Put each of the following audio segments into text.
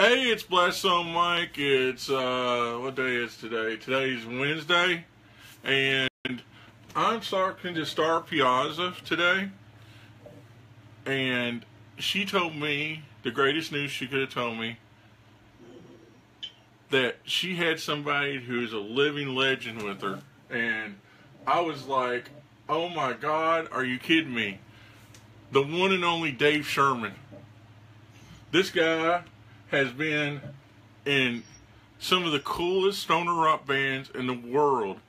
Hey, it's Blastzone Mike. It's, what day is today? Today's Wednesday, and I'm talking to Starr Piazza today, and she told me the greatest news she could have told me, that she had somebody who's a living legend with her, and I was like, oh my God, are you kidding me? The one and only Dave Sherman. This guy has been in some of the coolest stoner rock bands in the world,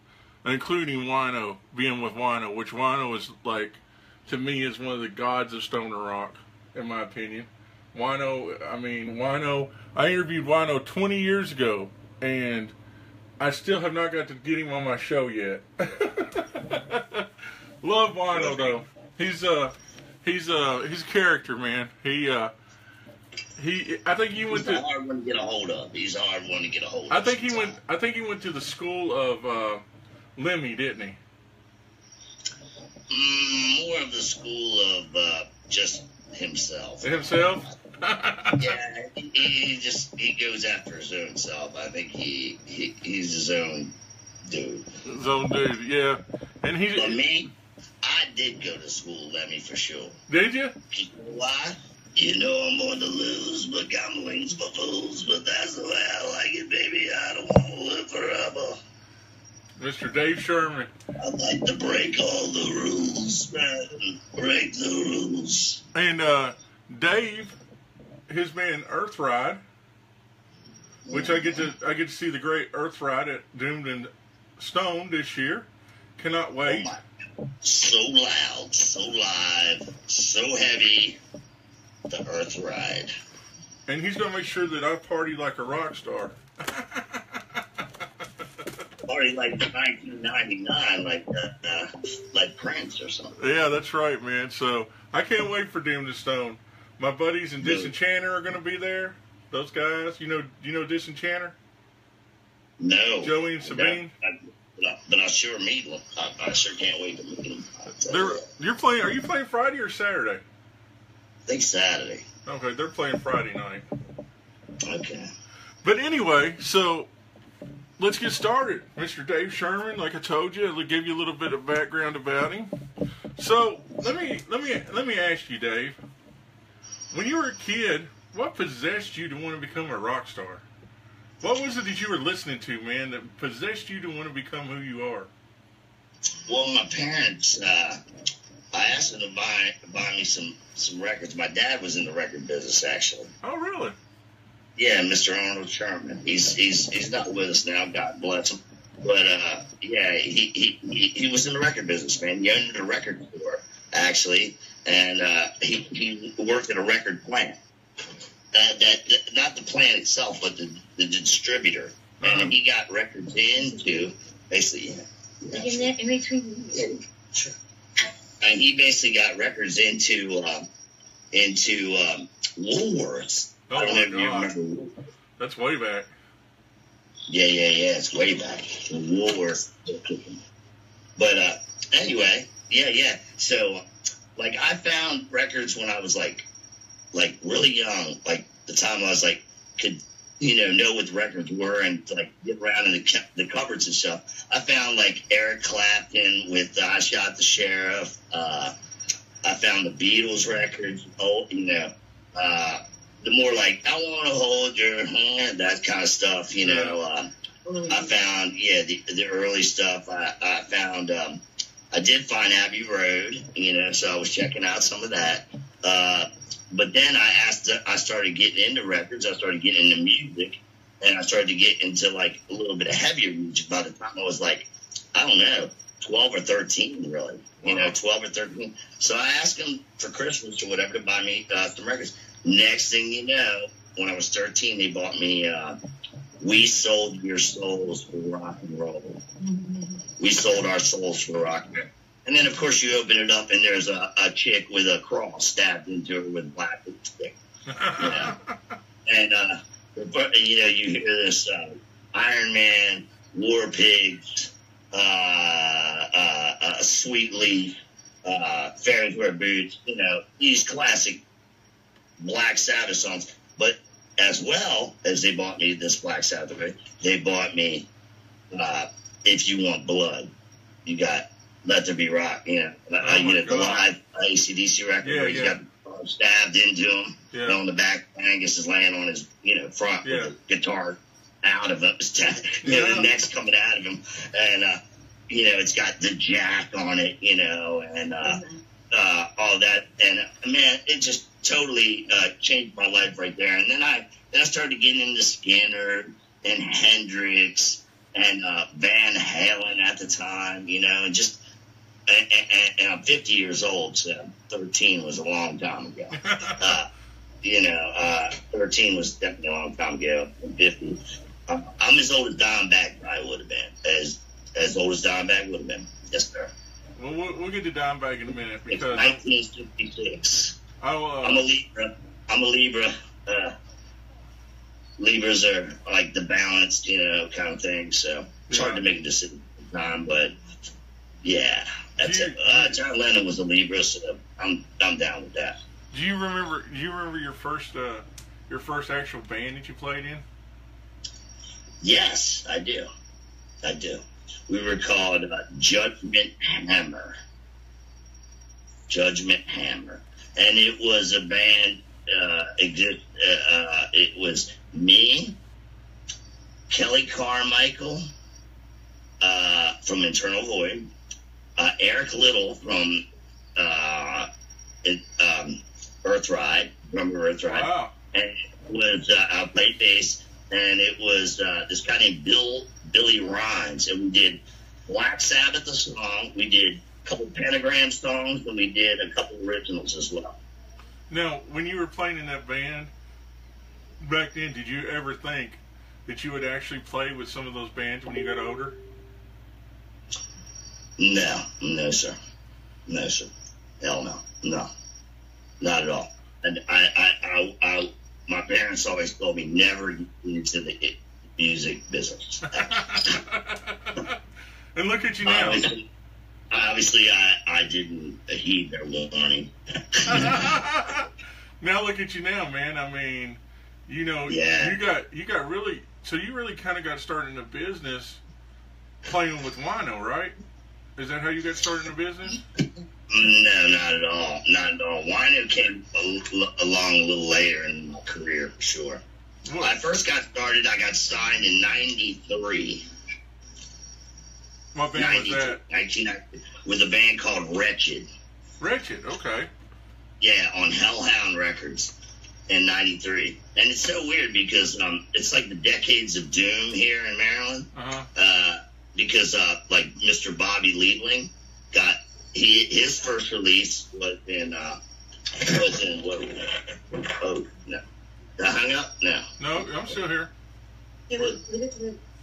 including Wino, being with Wino, which Wino is like, to me, is one of the gods of stoner rock, in my opinion. Wino, I interviewed Wino 20 years ago, and I still have not got to get him on my show yet. Love Wino, though. He's a character, man. I think he went to. He's a hard one to get a hold of. I think he went to the school of Lemmy, didn't he? More of the school of just himself. Himself? Yeah, he goes after his own self. I think he's his own dude. His own dude, yeah. And But me, I did go to school, Lemmy, for sure. Did you? Why? You know I'm going to lose, but gambling's for fools. But that's the way I like it, baby. I don't want to live forever. Mr. Dave Sherman. I like to break all the rules, man. Break the rules. And Dave, his band Earthride, which I get to see the great Earthride at Doomed and Stoned this year. Cannot wait. Oh my. So loud, so live, so heavy. The Earthride. And he's gonna make sure that I party like a rock star. Party like 1999, like Prince or something. Yeah, that's right, man. So I can't wait for Doomed and Stoned. My buddies in Disenchanter are gonna be there. Those guys, you know Disenchanter? No. Joey and Sabine. But I sure meet them. I sure can't wait to meet them. Are you playing Friday or Saturday? I think Saturday. Okay, they're playing Friday night. Okay. But anyway, so let's get started. Mr. Dave Sherman, like I told you, I'll give you a little bit of background about him. So let me ask you, Dave. When you were a kid, what possessed you to want to become a rock star? What was it that you were listening to, man, that possessed you to want to become who you are? Well, my parents, I asked them to buy me some records. My dad was in the record business, actually. Oh, really? Yeah, Mr. Arnold Sherman. He's not with us now. God bless him. But yeah, he was in the record business, man. He owned a record store, actually, and he worked at a record plant. Not the plant itself, but the distributor. Uh-huh. And he got records into basically. Yeah, sure. And he basically got records into Woolworths. Oh, I don't know if you God. remember. That's way back. Yeah. It's way back. Woolworths. But anyway, yeah. So, like, I found records when I was like really young. Like the time I was like could know what the records were and like get around in the cupboards and stuff. I found like Eric Clapton with "I Shot the Sheriff." I found the Beatles records. The more like "I Want to Hold Your Hand," that kind of stuff. I found the early stuff. I found I did find Abbey Road. So I was checking out some of that. But then I started getting into records. I started getting into music, and I started to get into like a little bit of heavier music. By the time I was like, I don't know, 12 or 13, really. 12 or 13. So I asked them for Christmas or whatever to buy me some records. Next thing you know, when I was 13, they bought me "We Sold Your Souls for Rock and Roll." We sold our souls for rock and roll. And then, of course, you open it up, and there's a chick with a cross stabbed into her with black lipstick. And, you hear this Iron Man, War Pigs, Sweet Leaf, Fairies Wear Boots, these classic Black Sabbath songs. But as well as they bought me this Black Sabbath record, they bought me If You Want Blood. You got Let There Be Rock. You know, the live AC/DC record where he's got stabbed into him. Yeah. And on the back, Angus is laying on his front with the guitar out of him. The neck's coming out of him, and it's got the jack on it, and all that. And man, it just totally changed my life right there. And then I started getting into Skinner and Hendrix and Van Halen at the time, and just and I'm 50 years old, so 13 was a long time ago. 13 was definitely a long time ago. 50. I'm as old as Dimebag probably would have been. As old as Dimebag would have been. Yes, sir. Well, we'll get to Dimebag in a minute because it's 1956. I'm a Libra. Libras are like the balanced, kind of thing. So it's hard to make a decision at the time, but yeah, that's it. John Lennon was a Libra, so I'm down with that. Do you remember your first actual band that you played in? Yes, I do. We were called Judgment Hammer. Judgment Hammer. And it was a band, it was me, Kelly Carmichael from Internal Void, Eric Little from Earthride, drummer Earthride. Wow. And it was, I played bass, and it was this guy named Billy Rhines, and we did Black Sabbath, the song, we did a couple Pentagram songs, and we did a couple originals as well. Now, when you were playing in that band back then, did you ever think that you would actually play with some of those bands when you got older? No, sir. Hell no, not at all. And I my parents always told me never get into the music business. And look at you now. Obviously, I didn't heed their warning. Now look at you now, man. I mean, you got really, so you really kind of got started in the business playing with Wino, right? Is that how you got started in the business? No, not at all. Wino came along a little later in my career, for sure. When I first got started, I got signed in 93. What band was that? 1990, with a band called Wretched. Wretched, okay. Yeah, on Hellhound Records in 93. And it's so weird because it's like the Decades of Doom here in Maryland. Uh-huh. Because like Mr. Bobby Liebling got his first release was in what? Oh no, I hung up. No, I'm still here.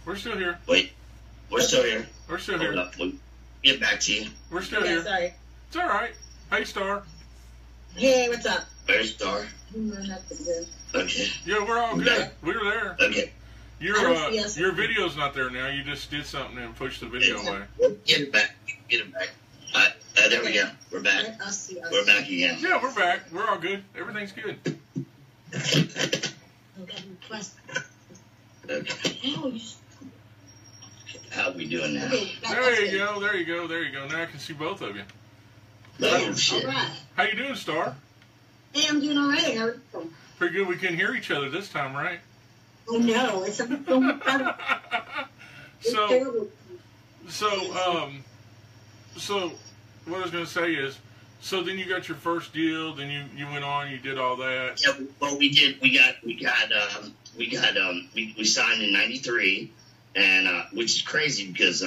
We're still here. Wait, we're still here. We're still here. Hold up. We'll get back to you. We're still here. Sorry. It's all right. Hey, Starr. Hey, what's up? Where's Starr? Okay. Yeah, we're all good. We were there. Okay. Your video's not there now. You just did something and pushed the video away. Get it back. There we go. We're back. We're back again. Yeah, we're back. We're all good. Everything's good. Okay. How are we doing now? There you go. Now I can see both of you. Oh, shit. All right. How you doing, Starr? Hey, I'm doing all right. Pretty good. We can hear each other this time, right? Oh, no. It's a So what I was going to say is, so then you got your first deal, then you went on, you did all that. Yeah, well, we did. We signed in 93, and which is crazy because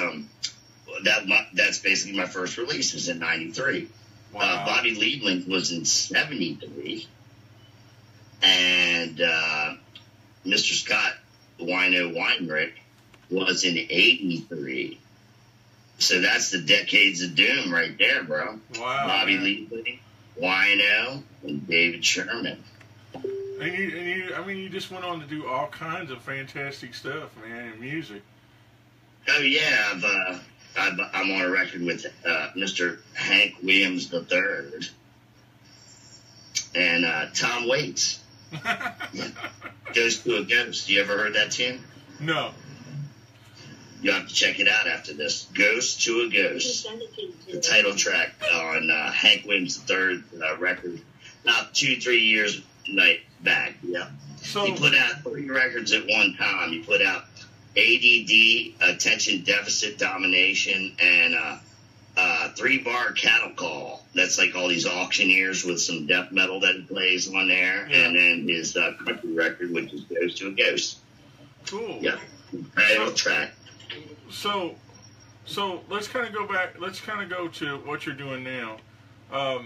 that's basically my first release was in 93. Wow. Bobby Liebling was in 73, and Mr. Scott Wino Weinrich was in 83. So that's the Decades of Doom right there, bro. Wow. Bobby Liebling, Wino, and David Sherman. And you just went on to do all kinds of fantastic stuff, man, in music. Oh yeah, I'm on a record with Mr. Hank Williams III and Tom Waits. Yeah. Ghost to a Ghost. You ever heard that tune? No. You have to check it out after this. Ghost to a Ghost. The title track on Hank Williams' third record. About 2-3 years back. Yeah. So He put out 3 records at one time. He put out ADD, Attention Deficit Domination, and 3-bar Cattle Call. That's like all these auctioneers with some death metal that he plays on there. Yeah. And then his country record, which is Ghost to a Ghost. cool. Yeah. Title track. So let's kind of go back. Let's kind of go to what you're doing now. Are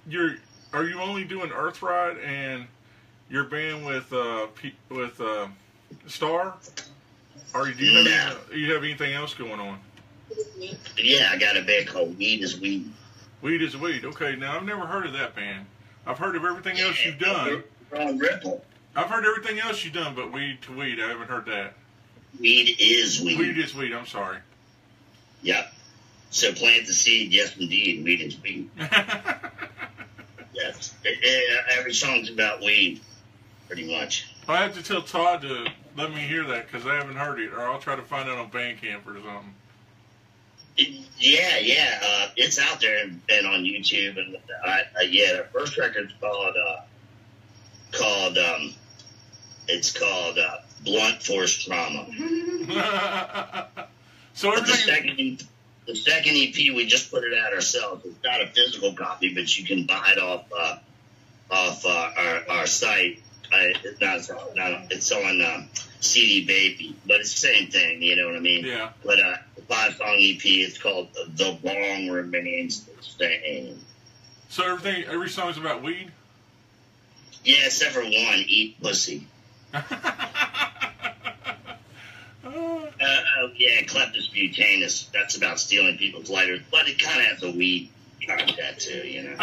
you only doing Earthride and your band with Starr? Or do you have anything else going on? Yeah, I got a band called Weed is Weed. Weed is Weed. Okay, now I've never heard of that band. I've heard of everything else you've done. We're on Ripple. I've heard everything else you've done, but Weed to Weed, I haven't heard that. Weed is Weed. Weed is Weed. I'm sorry. Yeah. So plant the seed. Yes, indeed. Weed is weed. Yes. Every song's about weed, pretty much. I have to tell Todd to let me hear that because I haven't heard it, or I'll try to find it on Bandcamp or something. Yeah. It's out there and on YouTube. And the first record's called Blunt Force Trauma. So But the second EP, we just put it out ourselves. It's not a physical copy, but you can buy it off our site. It's on CD Baby, but it's the same thing. You know what I mean? Yeah. But the 5-song EP, it's called The Bong Remains the Same. So every song's about weed? Yeah, except for one, Eat Pussy. Yeah, Kleptus Butanus. That's about stealing people's lighters, but it kind of has a weed content too, you know.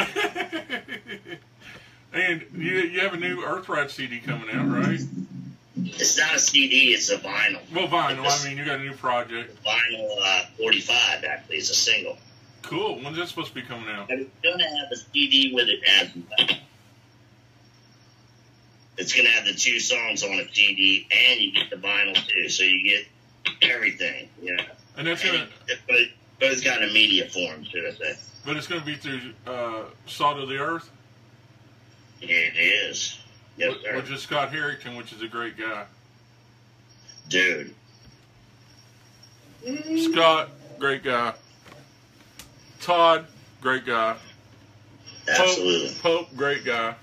And you have a new Earthride CD coming out, right? It's not a CD; it's a vinyl. Well, vinyl. I mean, you got a new project. Vinyl 45 actually is a single. Cool. When's that supposed to be coming out? And it's gonna have a CD with it as well. It's gonna have the 2 songs on a CD, and you get the vinyl too, so you get everything. Yeah. And that's gonna. Both kind of media forms, should I say? But it's gonna be through Salt of the Earth. It is. Yes, sir. Which is Scott Harrington, which is a great guy. Dude. Scott, great guy. Todd, great guy. Absolutely. Pope, great guy.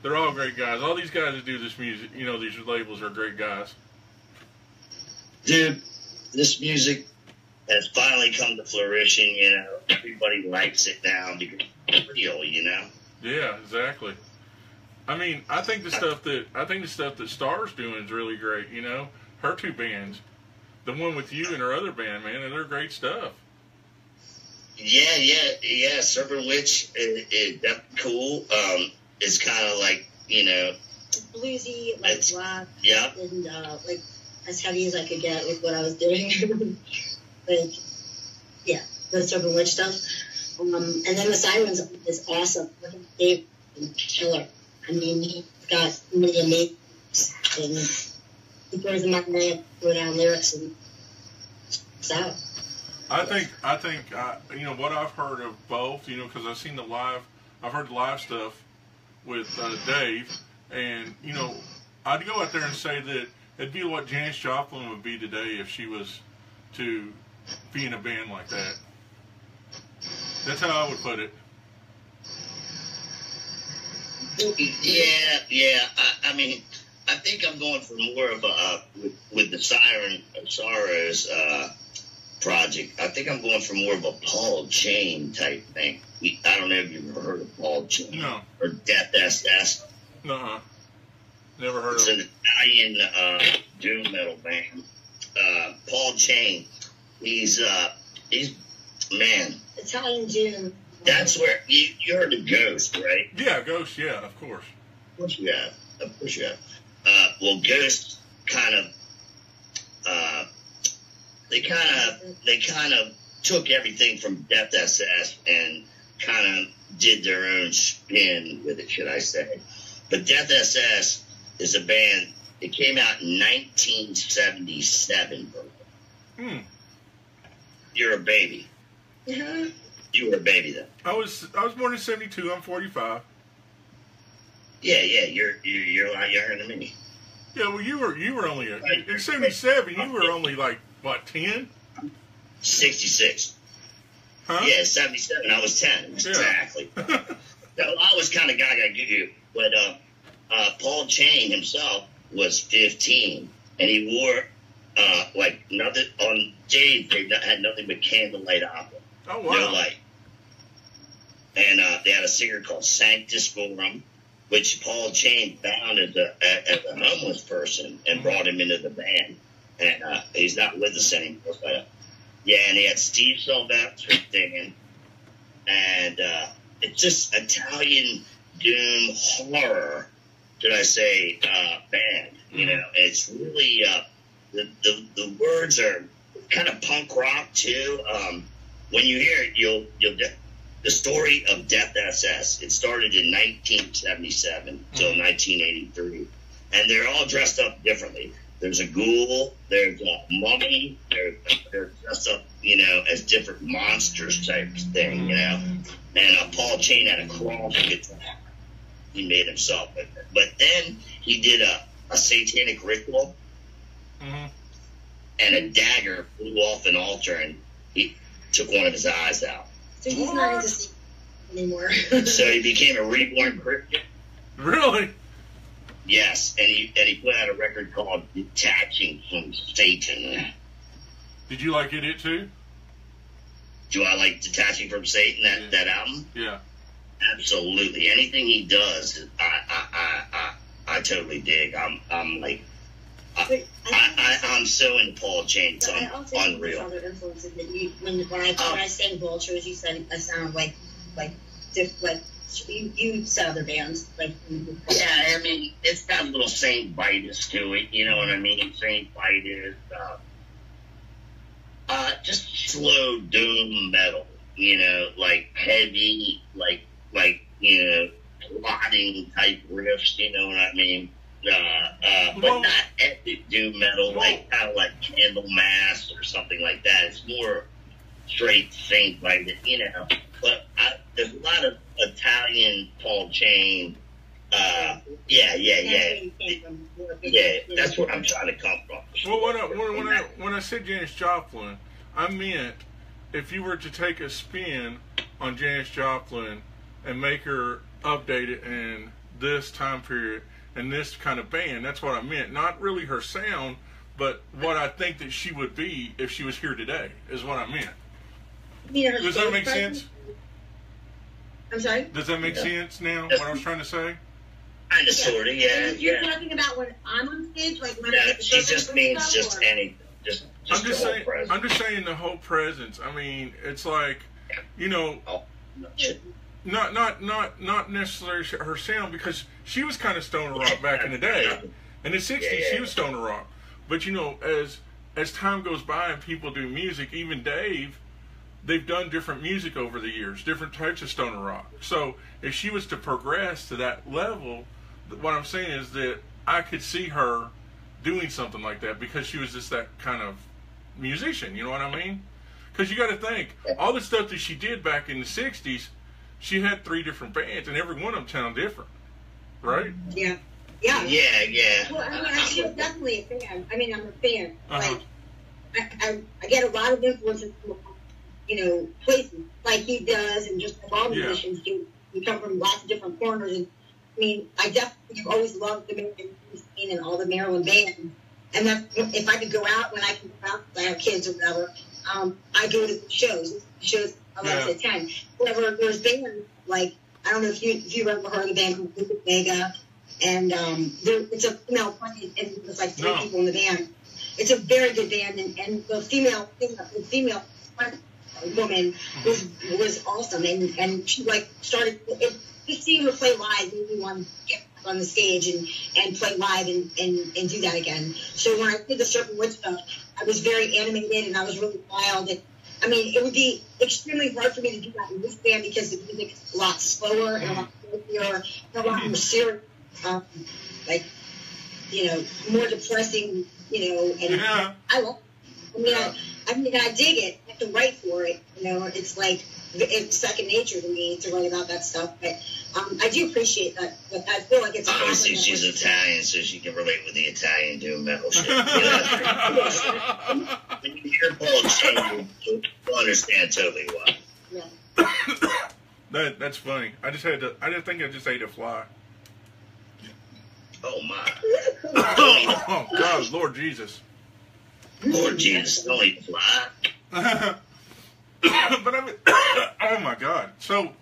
They're all great guys. All these guys that do this music, you know, these labels are great guys. Dude, this music has finally come to fruition, you know. Everybody likes it now because it's real, you know. Yeah, exactly. I mean, I think the stuff that Starr's doing is really great, you know. Her 2 bands. The one with you and her other band, man, and they're great stuff. Yeah. Serpent Witch is definitely cool. It's kind of like, you know, bluesy, like rock, yeah, and like as heavy as I could get with what I was doing. Like, yeah, the Serpent Witch stuff. And then the Sirens is awesome. Dave killer. I mean, he's got many names, and he throws them out there, throw down lyrics, and it's out. I think you know what I've heard of both, you know, because I've heard the live stuff with Dave, and you know, I'd go out there and say that it'd be what Janis Joplin would be today if she was to be in a band like that. That's how I would put it. Yeah. I mean, I think I'm going for more of a with the Siren of Sorrows project. I think I'm going for more of a Paul Chain type thing. I don't know if you've ever heard of Paul Chain. No. Or Death SS. Nuh-uh. Never heard it's of it. It's an Italian doom metal band. Paul Chain. He's man. Italian doom. That's where you heard of Ghost, right? Yeah, Ghost. Yeah, of course. Of course you have. Well, Ghost kind of they kind of took everything from Death SS and kind of did their own spin with it, should I say? But Death SS is a band. It came out in 1977. You're a baby. Yeah. You were a baby then. I was born in 72. I'm 45. Yeah. You're a lot younger than me. Yeah, well, you were only in 77. You were only like what, 10? 66. Huh? Yeah, 77. I was 10. Exactly. So I was kind of gaga goo, but Paul Chain himself was 15, and he wore like nothing on stage. They had nothing but candlelight opera. Oh wow! No light. And they had a singer called Sanctus Forum, which Paul Chain found as a homeless person and brought him into the band. And he's not with us anymore. But yeah, and he had Steve Sylvester singing, and it's just Italian doom horror, should I say, band. You know, it's really the words are kind of punk rock too. When you hear it, you'll get the story of Death SS. It started in 1977 till 1983, and they're all dressed up differently. There's a ghoul, there's a mummy, they're dressed up, you know, as different monsters type thing, you know. And Paul Chain had a cross guitar he made himself. But then he did a satanic ritual, and a dagger flew off an altar, and he took one of his eyes out. So he's not into Satan anymore. So he became a reborn Christian. Really? Yes, and he put out a record called "Detaching from Satan." Did you like it too? Do I like "Detaching from Satan"? That album? Yeah. Absolutely. Anything he does, I totally dig. I'm like, I'm so into Paul Chain. It's unreal. Other influences that you, when I sang Vultures, you said I sound like you said other bands like. Yeah, I mean, it's got a little Saint Vitus to it. You know what I mean? Saint Vitus. Just slow doom metal. You know, like heavy, like you know, plotting type riffs. You know what I mean? But not epic doom metal, like kind of like Candlemass or something like that. It's more straight Saint Vitus, you know. But there's a lot of Italian Paul Chain. Yeah. That's where I'm trying to come from. Well, when I said Janis Joplin, I meant if you were to take a spin on Janis Joplin and make her update it in this time period and this kind of band, that's what I meant. Not really her sound, but what I think that she would be if she was here today is what I meant. Does that make sense? I'm sorry? Does that make sense now, what I was trying to say? Kind of, sort of, yeah. You're talking about when I'm on stage? Like when she just means just anything. I'm just saying the whole presence. I mean, it's like, you know, not necessarily her sound, because she was kind of stoner rock back in the day. In the 60s, she was stoner rock. But, you know, as time goes by and people do music, even Dave, they've done different music over the years, different types of stoner rock. So if she was to progress to that level, what I'm saying is that I could see her doing something like that, because she was just that kind of musician, you know what I mean? Because you got to think, all the stuff that she did back in the 60s, she had 3 different bands, and every one of them sound different, right? Yeah. Well, I mean, I'm definitely a fan. I mean, I'm a fan. Like, I get a lot of influences from, you know, places like he does, and just like all musicians do. We come from lots of different corners, and I mean, I definitely have always loved the Maryland scene and all the Maryland bands. And that, if I could go out when I can go out, I have kids or whatever, I go to the shows. I like to attend. Whenever there's bands like, I don't know if you ever heard of the band called Lucas Vega, and it's a female front, and there's like 3 people in the band. It's a very good band, and the female front woman was awesome, and she like started. Just seeing her play live made me want to get on the stage and play live and do that again. So when I did the Serpent Witch stuff, I was very animated and I was really wild. And, I mean, it would be extremely hard for me to do that in this band because the music is a lot slower and a lot heavier and a lot more serious. like, more depressing, and Yeah. I love it. I dig it. I have to write for it. It's like, it's second nature to me to write about that stuff. But I do appreciate that. But I feel like it's obviously she's Italian, so she can relate with the Italian doing metal shit. When you hear Paul Chain, you'll understand totally why. Yeah. That's funny. I think I just ate a fly. Oh my. Oh God, Lord Jesus. Lord Jesus, don't eat fly. But oh my God. So,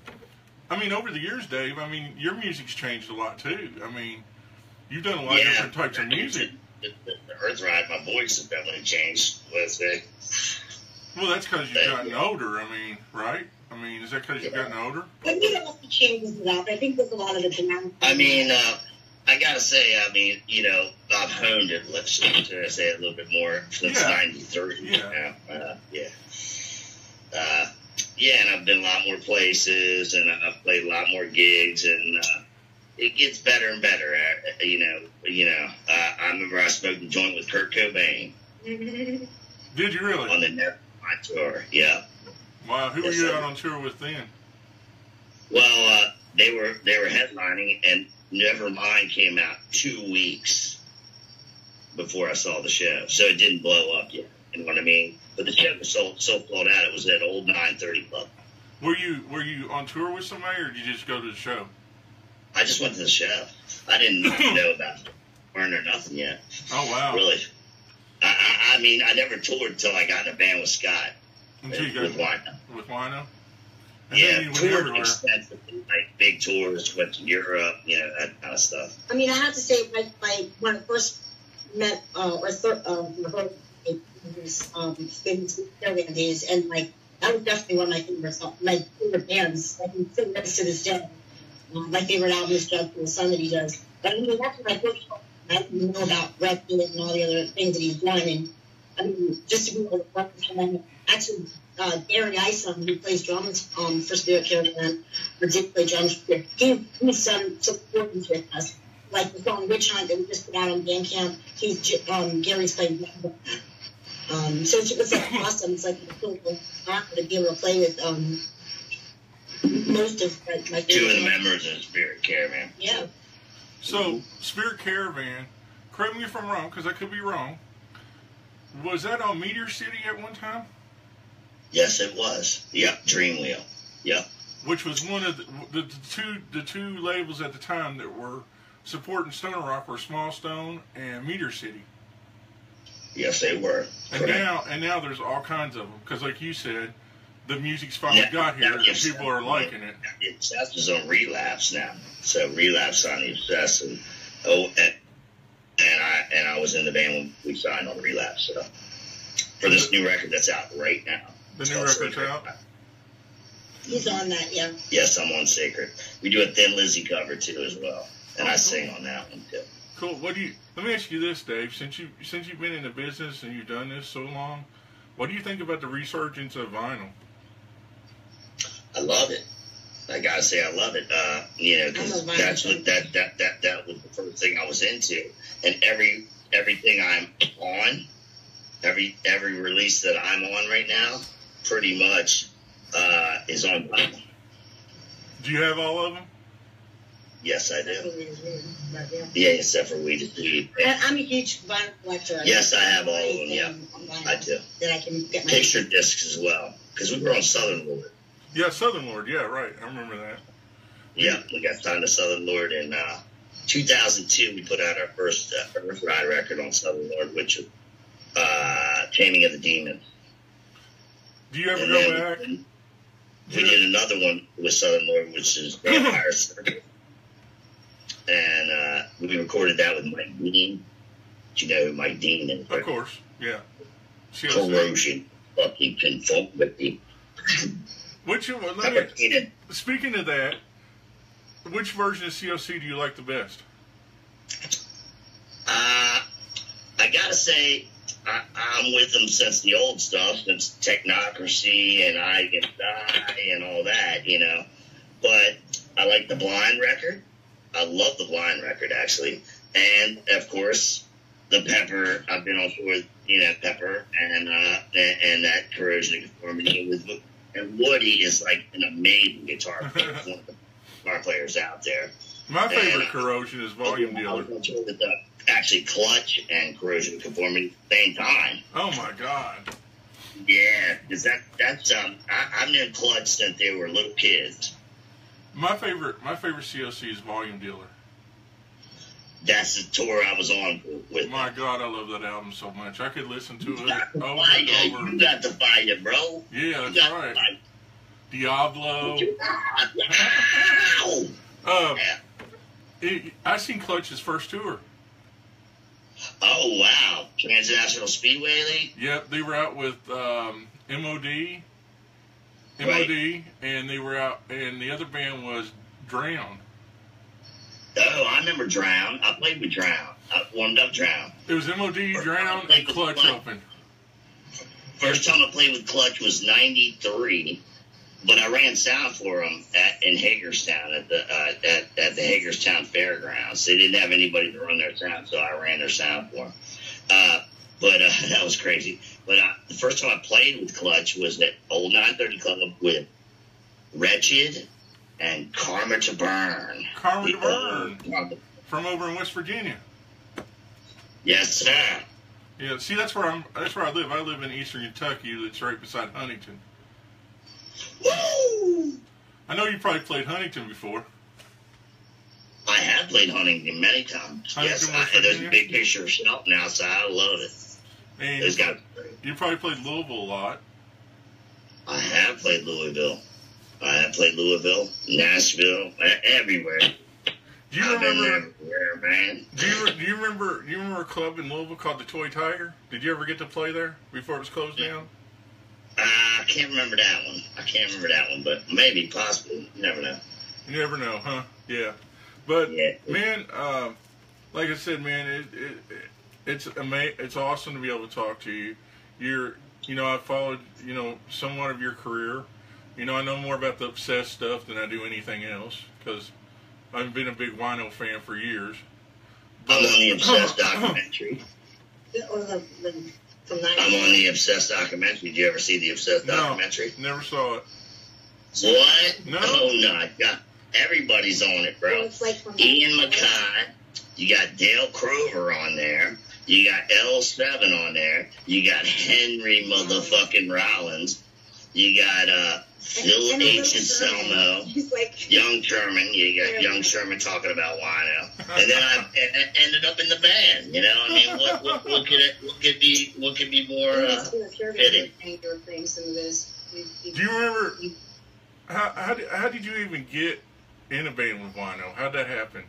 over the years, Dave, your music's changed a lot too. You've done a lot of different types of music. The Earthride, my voice has definitely changed. Let's say. Well, that's because you've gotten older. Right? Is that because you've gotten older? I mean, it also changes a lot. I think there's a lot of the demand. I gotta say, I've honed it. Let's say it a little bit more since '93. Yeah. And I've been a lot more places, and I've played a lot more gigs, and it gets better and better. I remember I smoked a joint with Kurt Cobain. Did you really? On the Nevermind tour, yeah. Wow, who were you out on tour with then? Well, they were headlining, and Nevermind came out 2 weeks before I saw the show, so it didn't blow up yet. You know what I mean? But the show was so sold out. It was at old 930 Club. Were you on tour with somebody, or did you just go to the show? I just went to the show. I didn't know about it or nothing yet. Oh wow! Really? I never toured until I got in a band with Scott. Until you got with Wino. With Wino? Yeah, toured extensively, like big tours, went to Europe, that kind of stuff. I have to say, when I first met was Caravan days, and that was definitely one of my favorite bands. I can still next to this day. My favorite album is Jump to the Sun that he does. But that's when I first I didn't know about Red Bullet and all the other things that he's done, and just to be able to work with him. Actually, Gary Isom, who plays drums for Spirit Caravan, or did play drums for he's done some recordings with us. Like the song Witch Hunt that we just put out on Bandcamp, Gary's playing. So it's awesome. It's like a cool honor to be able to play with most of my favorite. Two of the members of Spirit Caravan. Yeah. So Spirit Caravan, correct me if I'm wrong, because I could be wrong. Was that on Meteor City at one time? Yes, it was. Yep, Dreamwheel. Yep. Which was one of the two labels at the time that were supporting Stoner Rock were Small Stone and Meteor City. Yes, they were. And now there's all kinds of them, because like you said, the music's finally got here and people are liking it. The Obsess is on Relapse now, so Relapse on the Obsess, and I was in the band when we signed on Relapse. So for this new record that's out right now. The new record's out? He's on that, yeah. Yes, I'm on Sacred. We do a Thin Lizzy cover too as well, and I sing on that one too. Cool. Let me ask you this, Dave. Since you've been in the business and you've done this so long, what do you think about the resurgence of vinyl? I love it. I gotta say, I love it. Because that's what that was the first thing I was into, and everything I'm on, every release that I'm on right now, pretty much is on vinyl. Do you have all of them? Yes, I do. Yeah, except for We Just Eat. I'm a huge vinyl collector. Yes, I have all of them. Yeah, I do. That I can get my picture discs as well, because we were on Southern Lord. Yeah, Southern Lord. Yeah, right. I remember that. Yeah, we got signed to Southern Lord in 2002. We put out our first Earthride record on Southern Lord, which was Taming of the Demons. Do you ever go back? We did another one with Southern Lord, which is Vampire Serpent. And we recorded that with Mike Dean. Do you know who Mike Dean is? Of course, yeah. Corrosion, fucking pinfunk with the. Speaking of that, which version of COC do you like the best? I gotta say, I'm with them since the old stuff, since Technocracy and I Can Die and all that, But I like the Blind record. I love the Blind record, actually. And, of course, the Pepper. I've been on tour with, Pepper and that Corrosion of Conformity. And Woody is like an amazing guitar player, one of the guitar players out there. My favorite Corrosion is Volume Dealer. I was on tour with actually Clutch and Corrosion of Conformity at the same time. Oh, my God. Yeah, because I've known Clutch since they were little kids. My favorite COC is Volume Dealer. That's the tour I was on with. My God, I love that album so much. I could listen to it over and over. You got to fight it, bro. Yeah, that's right. Diablo. I seen Clutch's first tour. Oh, wow. Transnational Speedway League? Yep, they were out with MOD, Right. and they were out, and the other band was Drown. Oh, I remember Drown. I played with Drown. I warmed up Drown. It was MOD, Drown, and Clutch open. First time I played with Clutch was '93, but I ran sound for them in Hagerstown at the Hagerstown Fairgrounds. They didn't have anybody to run their sound, so I ran their sound for them. But that was crazy. But the first time I played with Clutch was at Old 930 Club with Wretched and Karma to Burn. Karma to Burn. From over in West Virginia. Yes, sir. Yeah, see, that's where I live. I live in eastern Kentucky. It's right beside Huntington. Woo! I know you probably played Huntington before. I have played Huntington many times. Huntington, Yes, there's a big picture of Shelton outside. I love it. And you probably played Louisville a lot. I have played Louisville. I have played Louisville, Nashville, everywhere. Do you I've remember? been everywhere, man. Do you remember a club in Louisville called the Toy Tiger? Did you ever get to play there before it was closed down? I can't remember that one. But maybe, possibly. You never know. You never know, huh? Yeah. But Yeah. man, like I said, man, it's awesome to be able to talk to you. I followed, somewhat of your career. I know more about the Obsessed stuff than I do anything else because I've been a big Wino fan for years. I'm on the Obsessed documentary. I'm on the Obsessed documentary. Did you ever see the Obsessed documentary? No, never saw it. What? No. Oh, no. Everybody's on it, bro. Ian Mackay. You got Dale Crover on there. You got L7 on there. You got Henry motherfucking Rollins. You got Phil H. and Selmo. Young Sherman. You got Young Sherman talking about Wino. And then I ended up in the band. I mean, what could be more fitting? Do you remember how did you even get in a band with Wino? How'd that happen?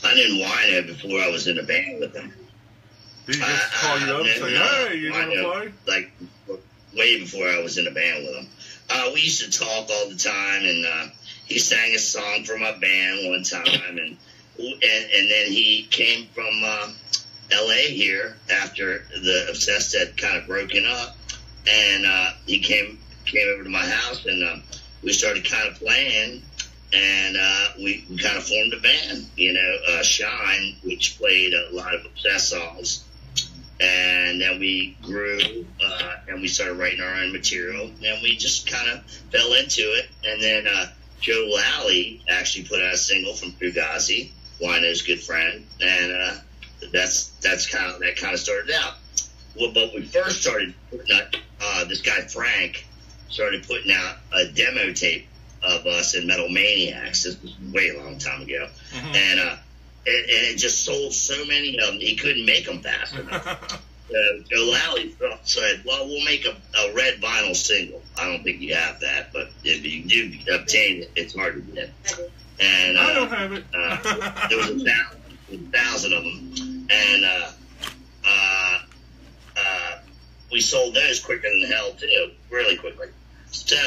I knew Wino before I was in a band with him. Did he just call you up and say, "Hey, you want to play?" Like way before I was in a band with him. We used to talk all the time, and he sang a song for my band one time, and then he came from L.A. here after the Obsessed had kind of broken up, and he came over to my house, and we started kind of playing, and we kind of formed a band, Shine, which played a lot of Obsessed songs. And then we grew, and we started writing our own material, and we just kind of fell into it. And then Joe Lally actually put out a single from Fugazi, Wino's good friend, and that kind of started out. Well, but we first started putting out, this guy Frank started putting out a demo tape of us in Metal Maniacs. This was way a long time ago, and it just sold so many of them, he couldn't make them fast enough. Joe Lally said, well, we'll make a red vinyl single. I don't think you have that, but if you do obtain it, it's hard to get. And I don't have it. There was 1,000 of them. And we sold those quicker than hell, too, really quickly. So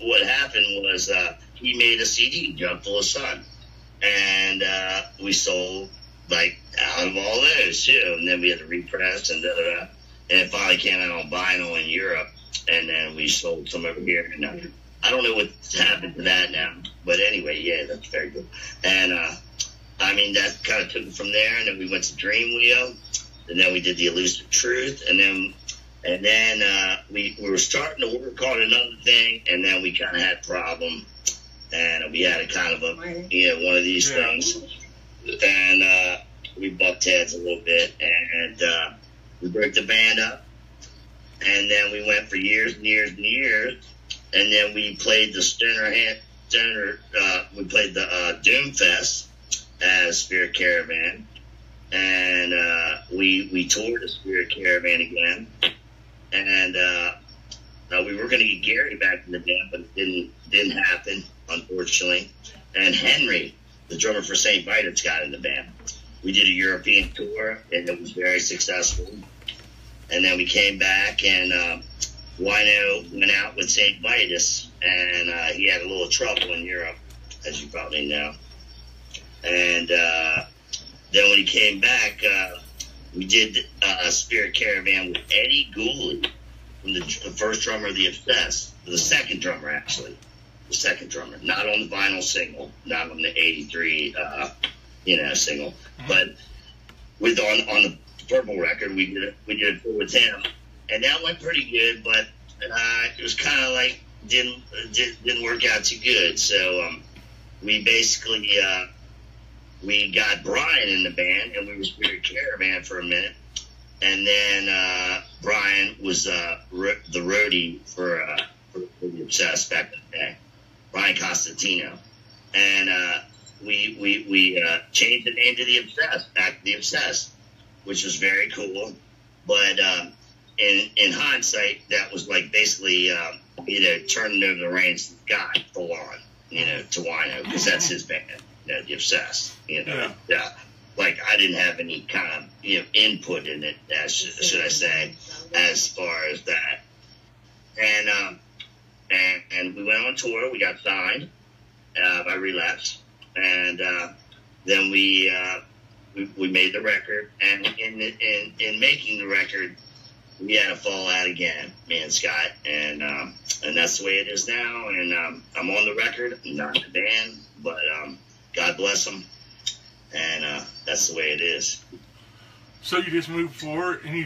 what happened was he made a CD, Jump Full of Sun. And we sold, out of all those, too. And then we had to repress and da-da-da. And it finally came out on vinyl in Europe. And then we sold some over here. And I don't know what's happened to that now. But anyway, yeah, that's very good. And, I mean, that kind of took it from there. And then we went to Dream Wheel. And then we did the Elusive Truth. And then we were starting to work on another thing. And then we kind of had a problem. And we had a kind of one of these things. And we bucked heads a little bit. And we broke the band up. And then we went for years and years and years. And then we played the we played the Doom Fest as Spirit Caravan. And we toured the Spirit Caravan again. And we were going to get Gary back in the band, but it didn't happen, unfortunately. And Henry, the drummer for St. Vitus, got in the band. We did a European tour, and it was very successful. And then we came back, and Wino went out with St. Vitus, and he had a little trouble in Europe, as you probably know. And then when he came back, we did a Spirit Caravan with Eddie Gooley, from the first drummer of the Obsessed, the second drummer, actually. The second drummer. Not on the vinyl single, not on the 83, single. But on the Purple record, we did a tour with him. And that went pretty good, but it was kind of like didn't work out too good. So we basically we got Brian in the band, and we were Spirit Caravan for a minute. And then Brian was the roadie for the Obsessed back in the day, Brian Costantino. And we changed the name to the Obsessed, back to the Obsessed, which was very cool. But in hindsight, that was like basically, turning over the reins to Scott full on, to Wino, because that's his band, the Obsessed, Yeah. Like, I didn't have any kind of, input in it, should I say, as far as that. And we went on tour. We got signed by Relapse. And then we made the record. And in making the record, we had a fallout again, me and Scott. And that's the way it is now. And I'm on the record, not in the band, but God bless them. And that's the way it is. So you just move forward and you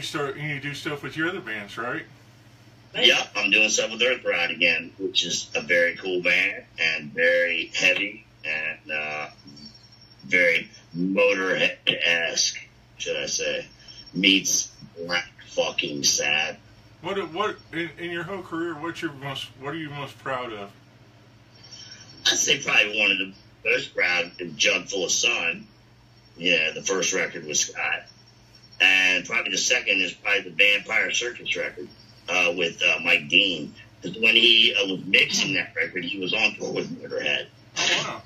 do stuff with your other bands, right? Yep, I'm doing stuff with Earthride again, which is a very cool band and very heavy and very Motorhead-esque, should I say, meets Black fucking Sad. What in your whole career? What are you most proud of? I'd say probably one of the most proud is Jug Full of Sun. Yeah, the first record was Scott. And probably the second is probably the Vampire Circus record with Mike Dean. Because when he was mixing that record, he was on tour with Motorhead. Oh,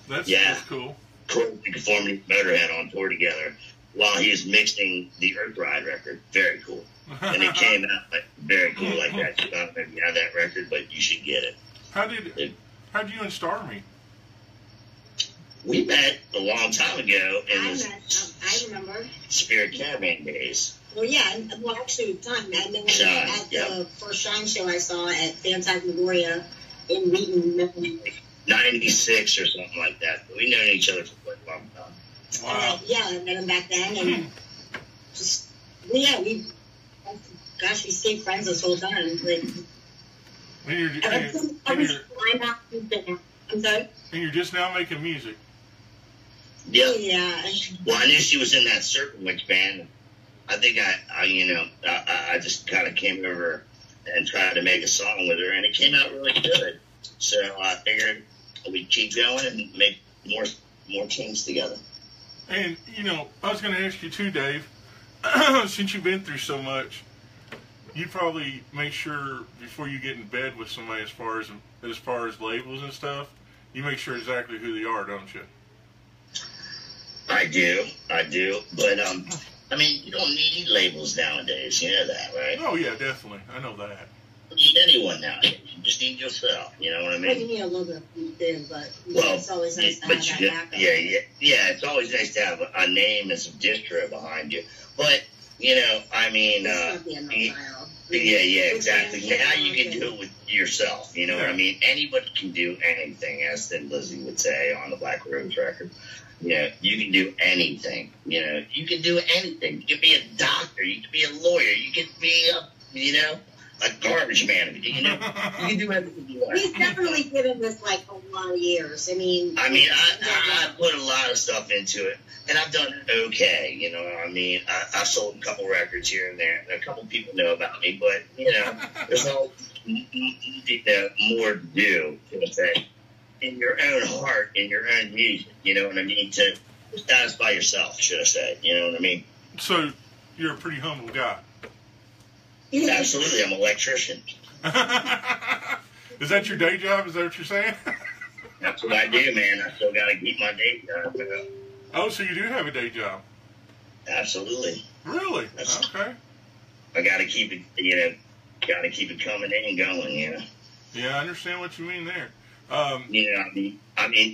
wow. That's cool. Conformity Motorhead on tour together while he was mixing the Earthride record. Very cool. And it came out very cool like that. So I don't know if you have that record, but you should get it. How'd you and Starr meet? We met a long time ago in I remember. Spirit Caravan days. Well, yeah. Well, actually, time. I met at the first Shine show I saw at Phantasmagoria in Wheaton. 96 or something like that. But we've known each other for quite a long time. Wow. I met him back then, and we stayed friends this whole time. Like, I'm sorry? And you're just now making music. Yep. Yeah. Well, I knew she was in that Serpent Witch band. I think I just kind of came over and tried to make a song with her, and it came out really good. So I figured we'd keep going and make more things together. And, I was going to ask you too, Dave, since you've been through so much, you probably make sure before you get in bed with somebody as far as labels and stuff, you make sure exactly who they are, don't you? I do. But, you don't need labels nowadays. You know that, right? Oh, yeah, definitely. I know that. You don't need anyone nowadays. You just need yourself. You know what I mean? You need a logo too, but it's always nice to have that backup. Yeah, it's always nice to have a name and some distro behind you. But, It's not the Yeah, exactly. Now you can do it with yourself. You know what I mean? Anybody can do anything, as Thin Lizzy would say on the Black Rose record. You know, you can do anything. You know, you can do anything. You can be a doctor. You can be a lawyer. You can be a garbage man. You know, you can do everything you want. He's definitely given this like a lot of years. I put a lot of stuff into it, and I've done okay. You know, I've sold a couple records here and there, and a couple people know about me, but there's no more to do. To say, in your own heart, in your own music. You know what I mean? To satisfy yourself, should I say? You know what I mean? So you're a pretty humble guy. Absolutely, I'm an electrician. Is that your day job? Is that what you're saying? That's what I do, man. I still got to keep my day job. Oh, so you do have a day job? Absolutely. Really? Okay. I got to keep it, got to keep it coming in and going, Yeah, I understand what you mean there. I mean,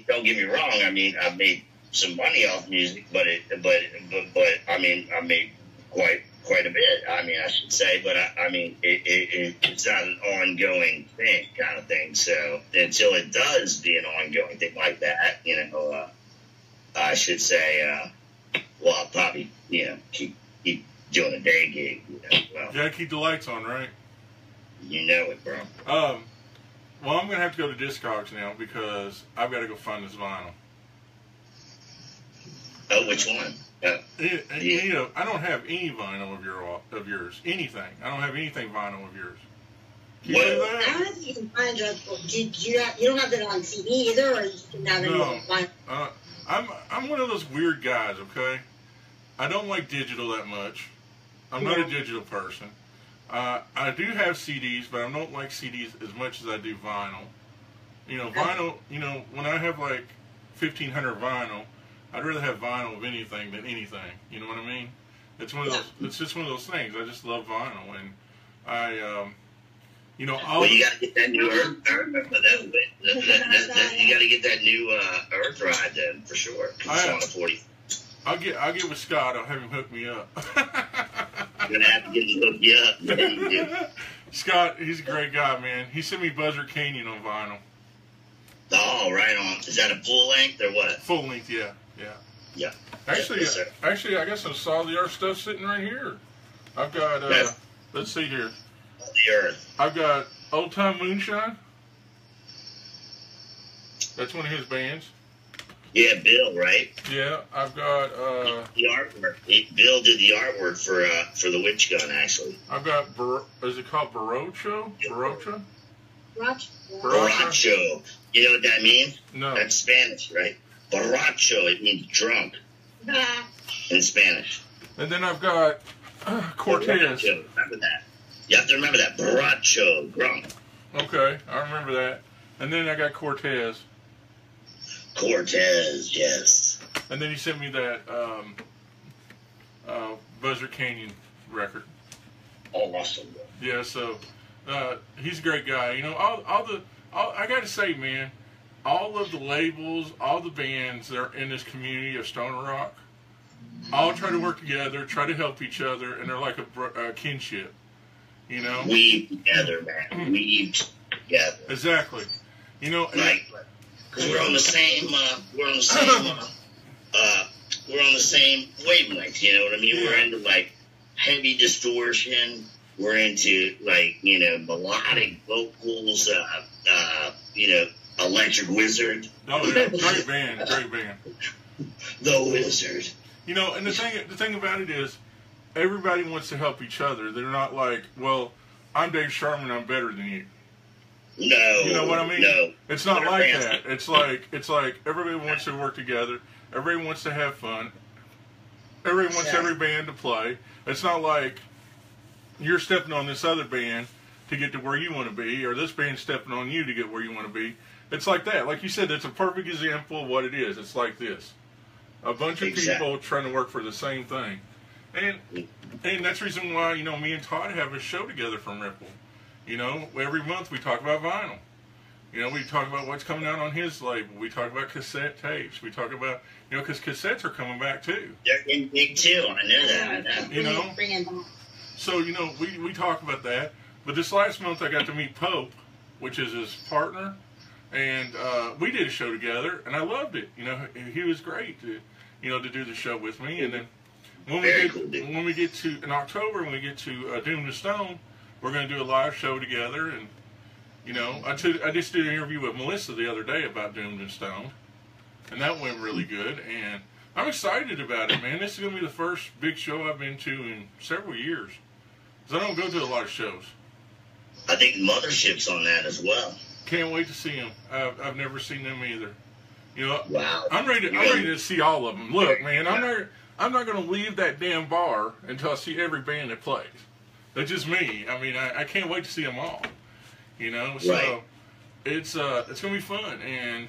don't get me wrong. I mean, I've made some money off music, but I made quite a bit. I mean, I should say, but it's not an ongoing thing, kind of thing. So until it does be an ongoing thing like that, I should say, well, I'll probably, keep doing a day gig. Well, you gotta keep the lights on, right? You know it, bro. Well, I'm gonna have to go to Discogs now because I've got to go find this vinyl. Oh, which one? I don't have any vinyl of yours. Anything. I don't have anything vinyl of yours. I don't know if you can find it. You don't have it on CD either, or you can have it on vinyl? I'm one of those weird guys. Okay, I don't like digital that much. I'm not a digital person. I do have CDs, but I don't like CDs as much as I do vinyl. Vinyl. When I have like 1,500 vinyl. I'd rather have vinyl of anything than anything. You know what I mean? It's one of those. It's just one of those things. I just love vinyl, and well, you got to get that new you got to get that new Earthride then for sure. It's on the 40. I'll get with Scott. I'll have him hook me up. You're gonna have to get him hooked you up. Yeah, you do. Scott, he's a great guy, man. He sent me Buzzard Canyon on vinyl. Oh, right on. Is that a full length or what? Full length, yeah. Yeah. Actually, I got some solid art stuff sitting right here. I've got, let's see here. The Earth. I've got Old Time Moonshine. That's one of his bands. Yeah, Bill, right? Yeah, I've got the artwork. Bill did the artwork for the Witch Gun, actually. I've got is it called Barocho? Barocha? Borracho. You know what that means? No. That's Spanish, right? Borracho. It means drunk in Spanish. And then I've got Cortez. Borracho. Remember that. You have to remember that. Borracho. Drunk. Okay, I remember that. And then I got Cortez. Cortez, yes. And then he sent me that Buzzard Canyon record. Awesome. Yeah, so he's a great guy. I got to say, man, all of the labels, all the bands that are in this community of Stoner Rock, all try to work together, try to help each other, and they're like a kinship. Weave together, man. Weave together. Exactly. Because we're on the same, we're on the same wavelength. You know what I mean? Yeah. We're into like heavy distortion. We're into like melodic vocals. Electric Wizard. Oh yeah, great band. The Wizard. And the thing about it is, everybody wants to help each other. They're not like, well, I'm Dave Sherman, I'm better than you. No. You know what I mean? No. It's not like that. It's like everybody wants to work together. Everybody wants to have fun. Everybody wants every band to play. It's not like you're stepping on this other band to get to where you want to be, or this band's stepping on you to get where you want to be. It's like that. Like you said, it's a perfect example of what it is. It's like this. A bunch of people trying to work for the same thing. And that's the reason why, me and Todd have a show together from Ripple. Every month we talk about vinyl. We talk about what's coming out on his label. We talk about cassette tapes. We talk about, because cassettes are coming back too. They're getting big too. I know that. You know? So, you know, we talk about that. But this last month I got to meet Pope, which is his partner. And we did a show together, and I loved it. You know, he was great to do the show with me. And then when we get to in October, when we get to Doomed to Stone, we're going to do a live show together. And you know, I just did an interview with Melissa the other day about Doomed and Stone, and that went really good. And I'm excited about it, man. This is going to be the first big show I've been to in several years, because I don't go to a lot of shows. I think Mothership's on that as well. Can't wait to see them. I've never seen them either. You know, wow. I'm ready to see all of them. Look, man, I'm not going to leave that damn bar until I see every band that plays. That's just me. I mean, I can't wait to see them all. You know, so right. It's going to be fun. And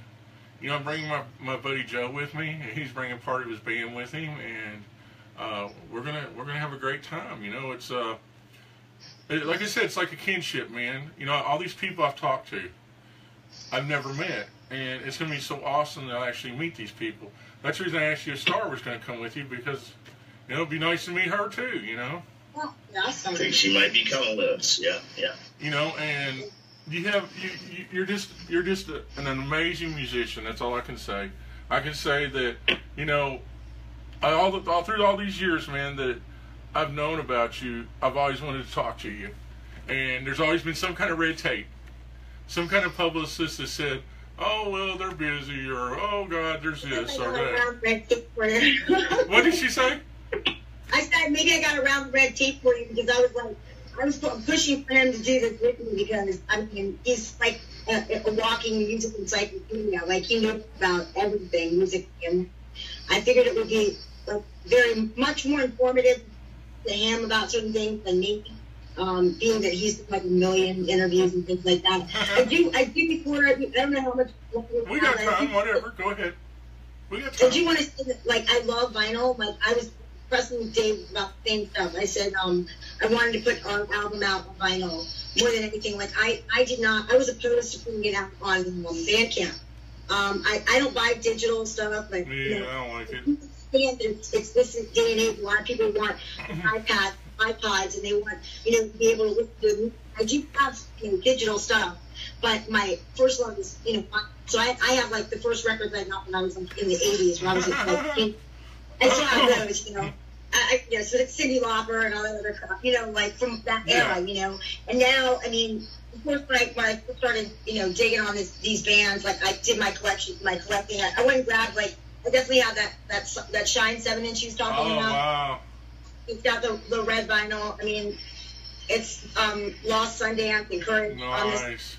you know, I'm bringing my buddy Joe with me, and he's bringing part of his band with him, and we're gonna have a great time. You know, it's like I said, it's like a kinship, man. You know, all these people I've talked to, I've never met, and it's going to be so awesome to actually meet these people. That's the reason I asked you if Starr was going to come with you, because you know, it'd be nice to meet her too. You know. Oh, awesome. I think she might be coming with us. Yeah, yeah. You know, and you're just an amazing musician. That's all I can say. I can say that, you know, all through all these years, man, that I've known about you, I've always wanted to talk to you, and there's always been some kind of red tape, some kind of publicist that said, "Oh well, they're busy," or "Oh God, there's this or that." What did she say? I said maybe I got around the red tape for you, because I was pushing for him to do this with me, because I mean he's like a walking music encyclopedia. Like, he knew about everything music, and I figured it would be very much more informative to him about certain things than me. Being that he's done like a million interviews and things like that. I do before. I don't know how much. We got time. Whatever. Go ahead. We got time. I do want to say that, like, I love vinyl. Like, I was pressing with Dave about the same stuff. I said I wanted to put our album out on vinyl more than anything. Like, I was opposed to putting it out on Bandcamp. I don't buy digital stuff. Like, yeah, you know, I don't like it. It's this day and age. A lot of people want iPods, and they want, you know, to be able to listen to music. I do have, you know, digital stuff, but my first love is, you know, so I have like the first records I got when I was in the 80s, when I was like, and so I have those, you know. You know, so it's Cyndi Lauper and all that other crap, you know, like from that era, you know. And now, I mean, of course, when I started, you know, digging on these bands, like, I did my collecting. I went and grabbed, like, I definitely have that Shine 7-inch you was talking about. Wow. It's got the red vinyl. I mean, it's Lost Sundance and Current on this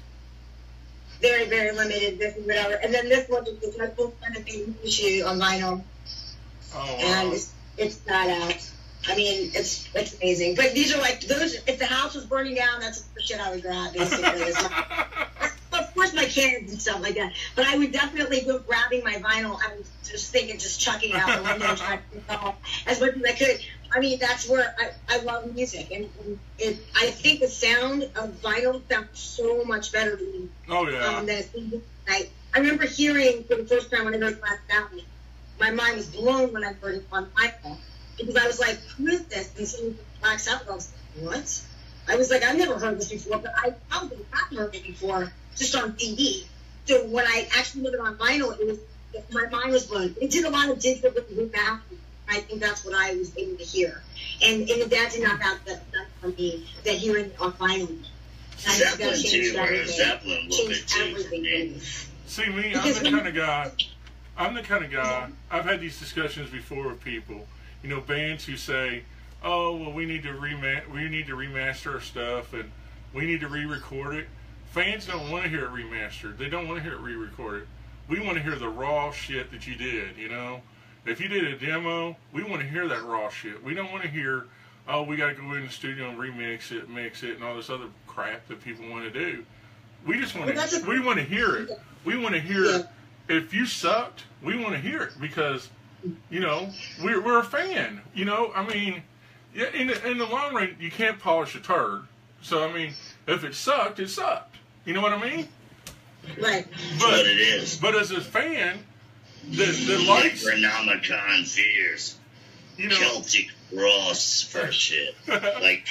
very, very limited, this and whatever. And then this one is my full kind of thing issue on vinyl. Oh, wow. And it's badass. I mean, it's amazing. But these are like those. If the house was burning down, that's the shit I would grab. Basically, of course, my cans and stuff like that. But I would definitely go grabbing my vinyl. I was just thinking, just chucking out the window, trying to get off as much as I could. I mean, that's where I love music, and I think the sound of vinyl sounds so much better to me. Oh yeah. Than a CD. I remember hearing for the first time when I heard Black Sabbath. My mind was blown when I heard it on iPhone, because I was like, "Who is this?" And so Black Sabbath, I was like, "What?" I was like, "I've never heard this before," but I probably have heard it before, just on CD. So when I actually heard it on vinyl, my mind was blown. It did a lot of digital back. I think that's what I was able to hear, and that did not have that for me. That hearing it on vinyl, Zeppelin too. Zeppelin a little bit too for me. See me, I'm the kind of guy. I've had these discussions before with people, you know, bands who say, "Oh, well, we need to remaster our stuff, and we need to re-record it." Fans don't want to hear it remastered. They don't want to hear it re-recorded. We want to hear the raw shit that you did. You know, if you did a demo, we want to hear that raw shit. We don't want to hear, "Oh, we got to go in the studio and remix it, mix it, and all this other crap that people want to do." We just want to. We want to hear it. We want to hear. Yeah. If you sucked, we want to hear it, because, you know, we're a fan. You know, I mean, in the long run, you can't polish a turd. So, I mean, if it sucked, it sucked. You know what I mean? Right. But it is. But as a fan, the likes. Necronomicon fears. You know, Celtic Frost first shit, like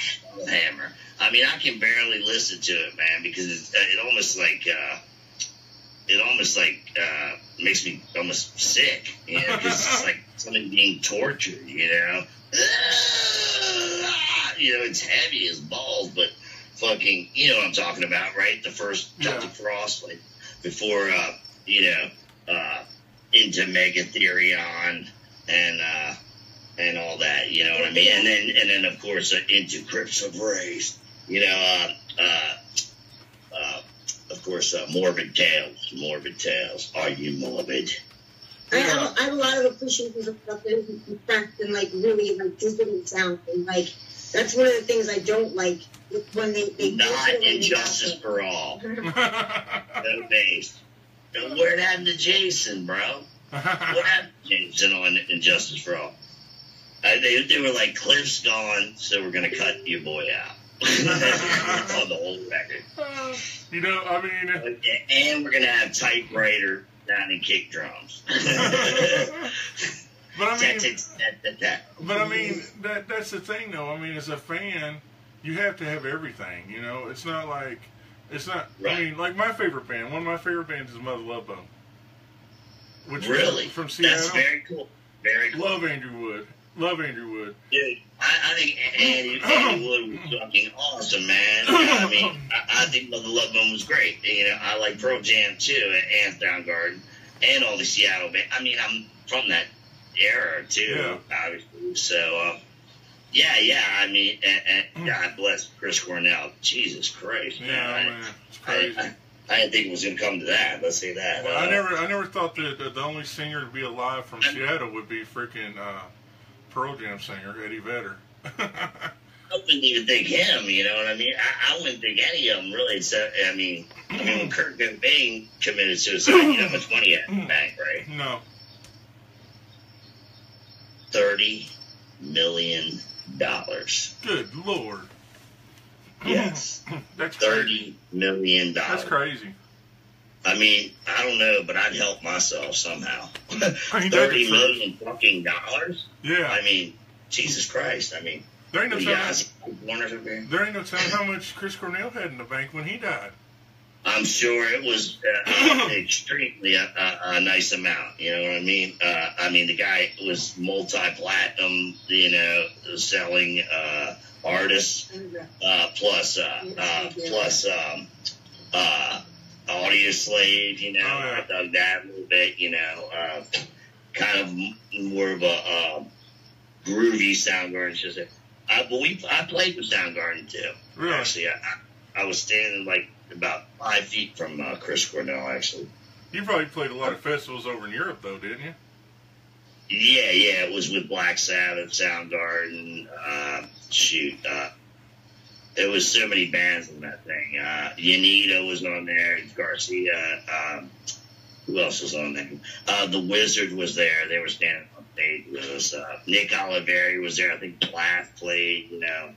Hammer. I mean, I can barely listen to it, man, because it almost makes me almost sick, you know, because it's like something being tortured, you know. You know, it's heavy as balls, but fucking, you know what I'm talking about, right? The first Celtic Frost, like before, into Megatherion and all that, you know what I mean? And then of course into Crypts of Wraith, you know, of course, Morbid Tales. Are you morbid? I have a lot of appreciation for stuff that isn't compressed and like really like digital sound, and like that's one of the things I don't like when they not Injustice for All. No bass. Where happened to Jason, bro? What happened to Jason on Injustice for All? They were like, Cliff's gone, so we're gonna cut your boy out. On the whole record. You know, I mean, and we're gonna have typewriter down and kick drums. But I mean, that's the thing, though. I mean, as a fan, you have to have everything. You know, it's not. Right. I mean, like my favorite band. One of my favorite bands is Mother Love Bone, which really is from Seattle. That's very cool. Very cool. Love Andrew Wood. Dude, I think Andy Wood was fucking awesome, man. I mean, I think Mother Love Bone was great. You know, I like Pearl Jam too, and Soundgarden, and all the Seattle band. I mean, I'm from that era too, obviously. So, yeah. I mean, and God bless Chris Cornell. Jesus Christ, man. Man, it's crazy. I didn't think it was going to come to that. Let's say that. Well, I never thought that the only singer to be alive from Seattle would be freaking Pearl Jam singer Eddie Vedder. I wouldn't even think him. You know what I mean? I wouldn't think any of them really. So, I mean, when Kurt Cobain committed suicide, you know how much money he had in the bank, right? No. $30 million. Good Lord. Yes. That's $30 million. That's crazy. I mean, I don't know, but I'd help myself somehow. I mean, $30 million fucking dollars? Yeah. I mean, Jesus Christ. I mean, there ain't no telling how much Chris Cornell had in the bank when he died. I'm sure it was extremely a nice amount. You know what I mean? I mean, the guy was multi-platinum, you know, selling artists, plus Audio Slave, you know. I dug that a little bit, you know. Kind of more of a groovy Soundgarden. I played with Soundgarden too. Really? Actually, I was standing like about 5 feet from Chris Cornell. Actually, you probably played a lot of festivals over in Europe, though, didn't you? Yeah. It was with Black Sabbath, Soundgarden. There was so many bands in that thing. Yanita was on there. Garcia. Who else was on there? The Wizard was there. They were standing on stage with us. Nick Oliveri was there. I think Black played, you know.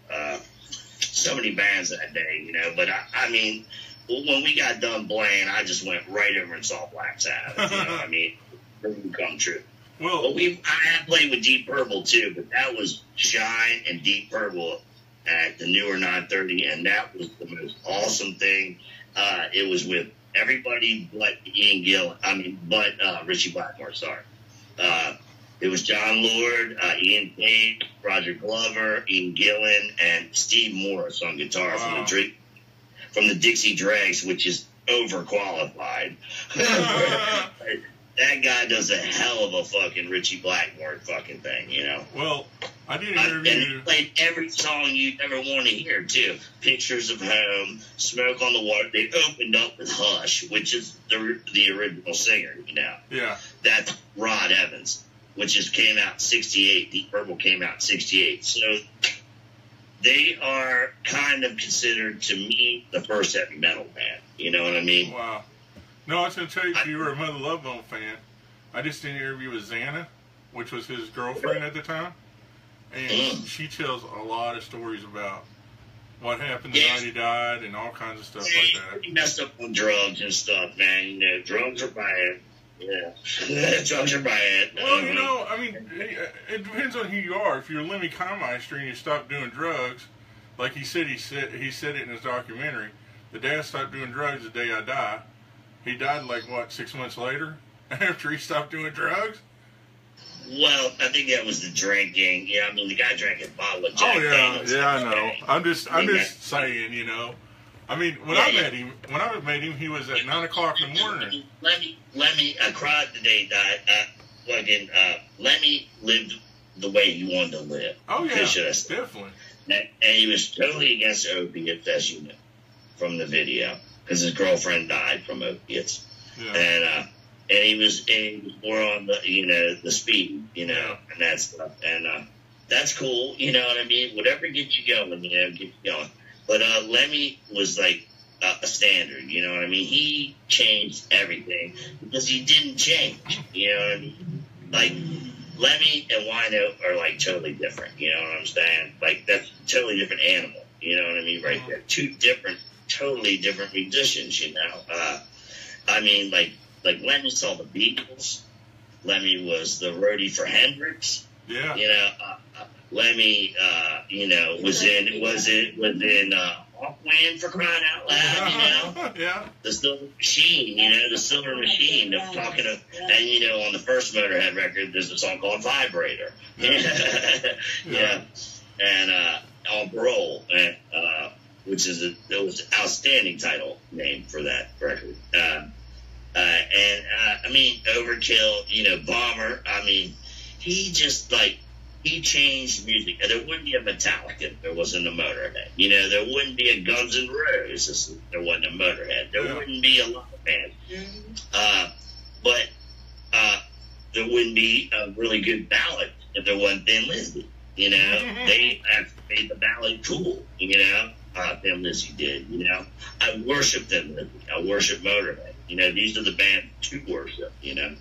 So many bands that day, you know. But, I mean, when we got done playing, I just went right over and saw Black Sabbath. You know, I mean, dream come true. Well, I have played with Deep Purple, too, but that was Shine and Deep Purple at the Newer 930, and that was the most awesome thing. It was with everybody but Richie Blackmore, sorry. It was John Lord, Ian Page, Roger Glover, Ian Gillan, and Steve Morris on guitar from the Dixie Dregs, which is overqualified. That guy does a hell of a fucking Richie Blackmore fucking thing, you know. Well, I did an interview. And he played every song you'd ever want to hear, too. Pictures of Home, Smoke on the Water. They opened up with Hush, which is the original singer, you know. Yeah. That's Rod Evans, which came out in 68. Deep Purple came out in 68. So they are kind of considered, to me, the first heavy metal band. You know what I mean? Wow. No, I was going to tell you, if you were a Mother Love Bone fan, I just did an interview with Xana, which was his girlfriend at the time, and she tells a lot of stories about what happened the night he died and all kinds of stuff like that. He messed up on drugs and stuff, man. You know, drugs are bad. Yeah. Drugs are bad. Well, you know, I mean, it depends on who you are. If you're Lemmy Kilmister and you stop doing drugs, like he said it in his documentary, the dad stopped doing drugs the day I die. He died like, what, 6 months later after he stopped doing drugs? Well, I think that was the drinking. Yeah, I mean, the guy drank a bottle of Jack Daniels. Yeah, I know. I'm just saying, you know. I mean, when I met him, he was at 9 o'clock in the morning. Lemmy, I cried the day he died. Lemmy lived the way he wanted to live. Oh, yeah, definitely. And he was totally against opiates, as you know, from the video, because his girlfriend died from opiates. Yeah. And he was more on the speed, and that stuff. And that's cool, you know what I mean? Whatever gets you going, get you going. But Lemmy was like a standard, you know what I mean? He changed everything because he didn't change, you know what I mean? Like, Lemmy and Wino are like totally different, you know what I'm saying? Like, that's a totally different animal, you know what I mean? Right there. Two totally different musicians, you know? I mean, like Lemmy saw the Beatles. Lemmy was the roadie for Hendrix. Yeah. You know, Lemmy, was in Hawkwind, for crying out loud, you know? Yeah. The Silver Machine, the Silver Machine. And, on the first Motorhead record, there's a song called Vibrator. Yeah. And On Parole, which is it was an outstanding title name for that record. I mean, Overkill, Bomber, I mean, he just, he changed music. There wouldn't be a Metallica if there wasn't a Motorhead. There wouldn't be a Guns N' Roses if there wasn't a Motorhead. There wouldn't be a lot of bands. But there wouldn't be a really good ballad if there wasn't Thin Lizzy. They actually made the ballad cool, Thin Lizzy did, I worship Thin Lizzy. I worship Motorhead. These are the bands to worship, Yeah.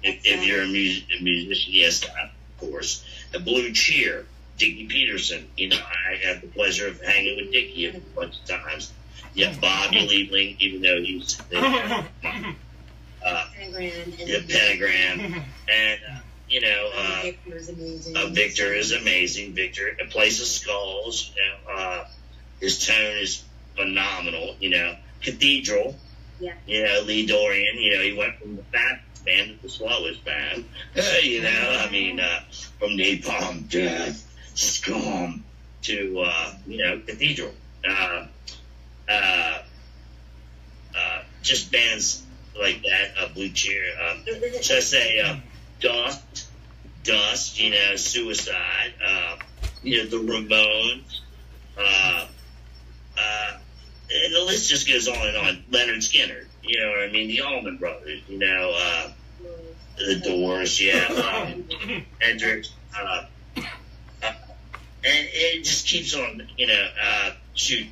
If you're a musician, yes, of course. A Blue Cheer, Dickie Peterson. I had the pleasure of hanging with Dickie a bunch of times. Yeah, Bobby Liebling, even though he's Pentagram. And, Victor is amazing. Victor, A Place of Skulls. His tone is phenomenal. Cathedral. Yeah. Lee Dorian. He went from the fastest band to the slowest band. From Napalm Death, Scum to Cathedral. Just bands like that. Blue Cheer. Should I say Dust? Suicide. The Ramones. And the list just goes on and on. Leonard Skinner, you know what I mean? The Allman Brothers, the Doors, Hendrix, and it just keeps on, shoot,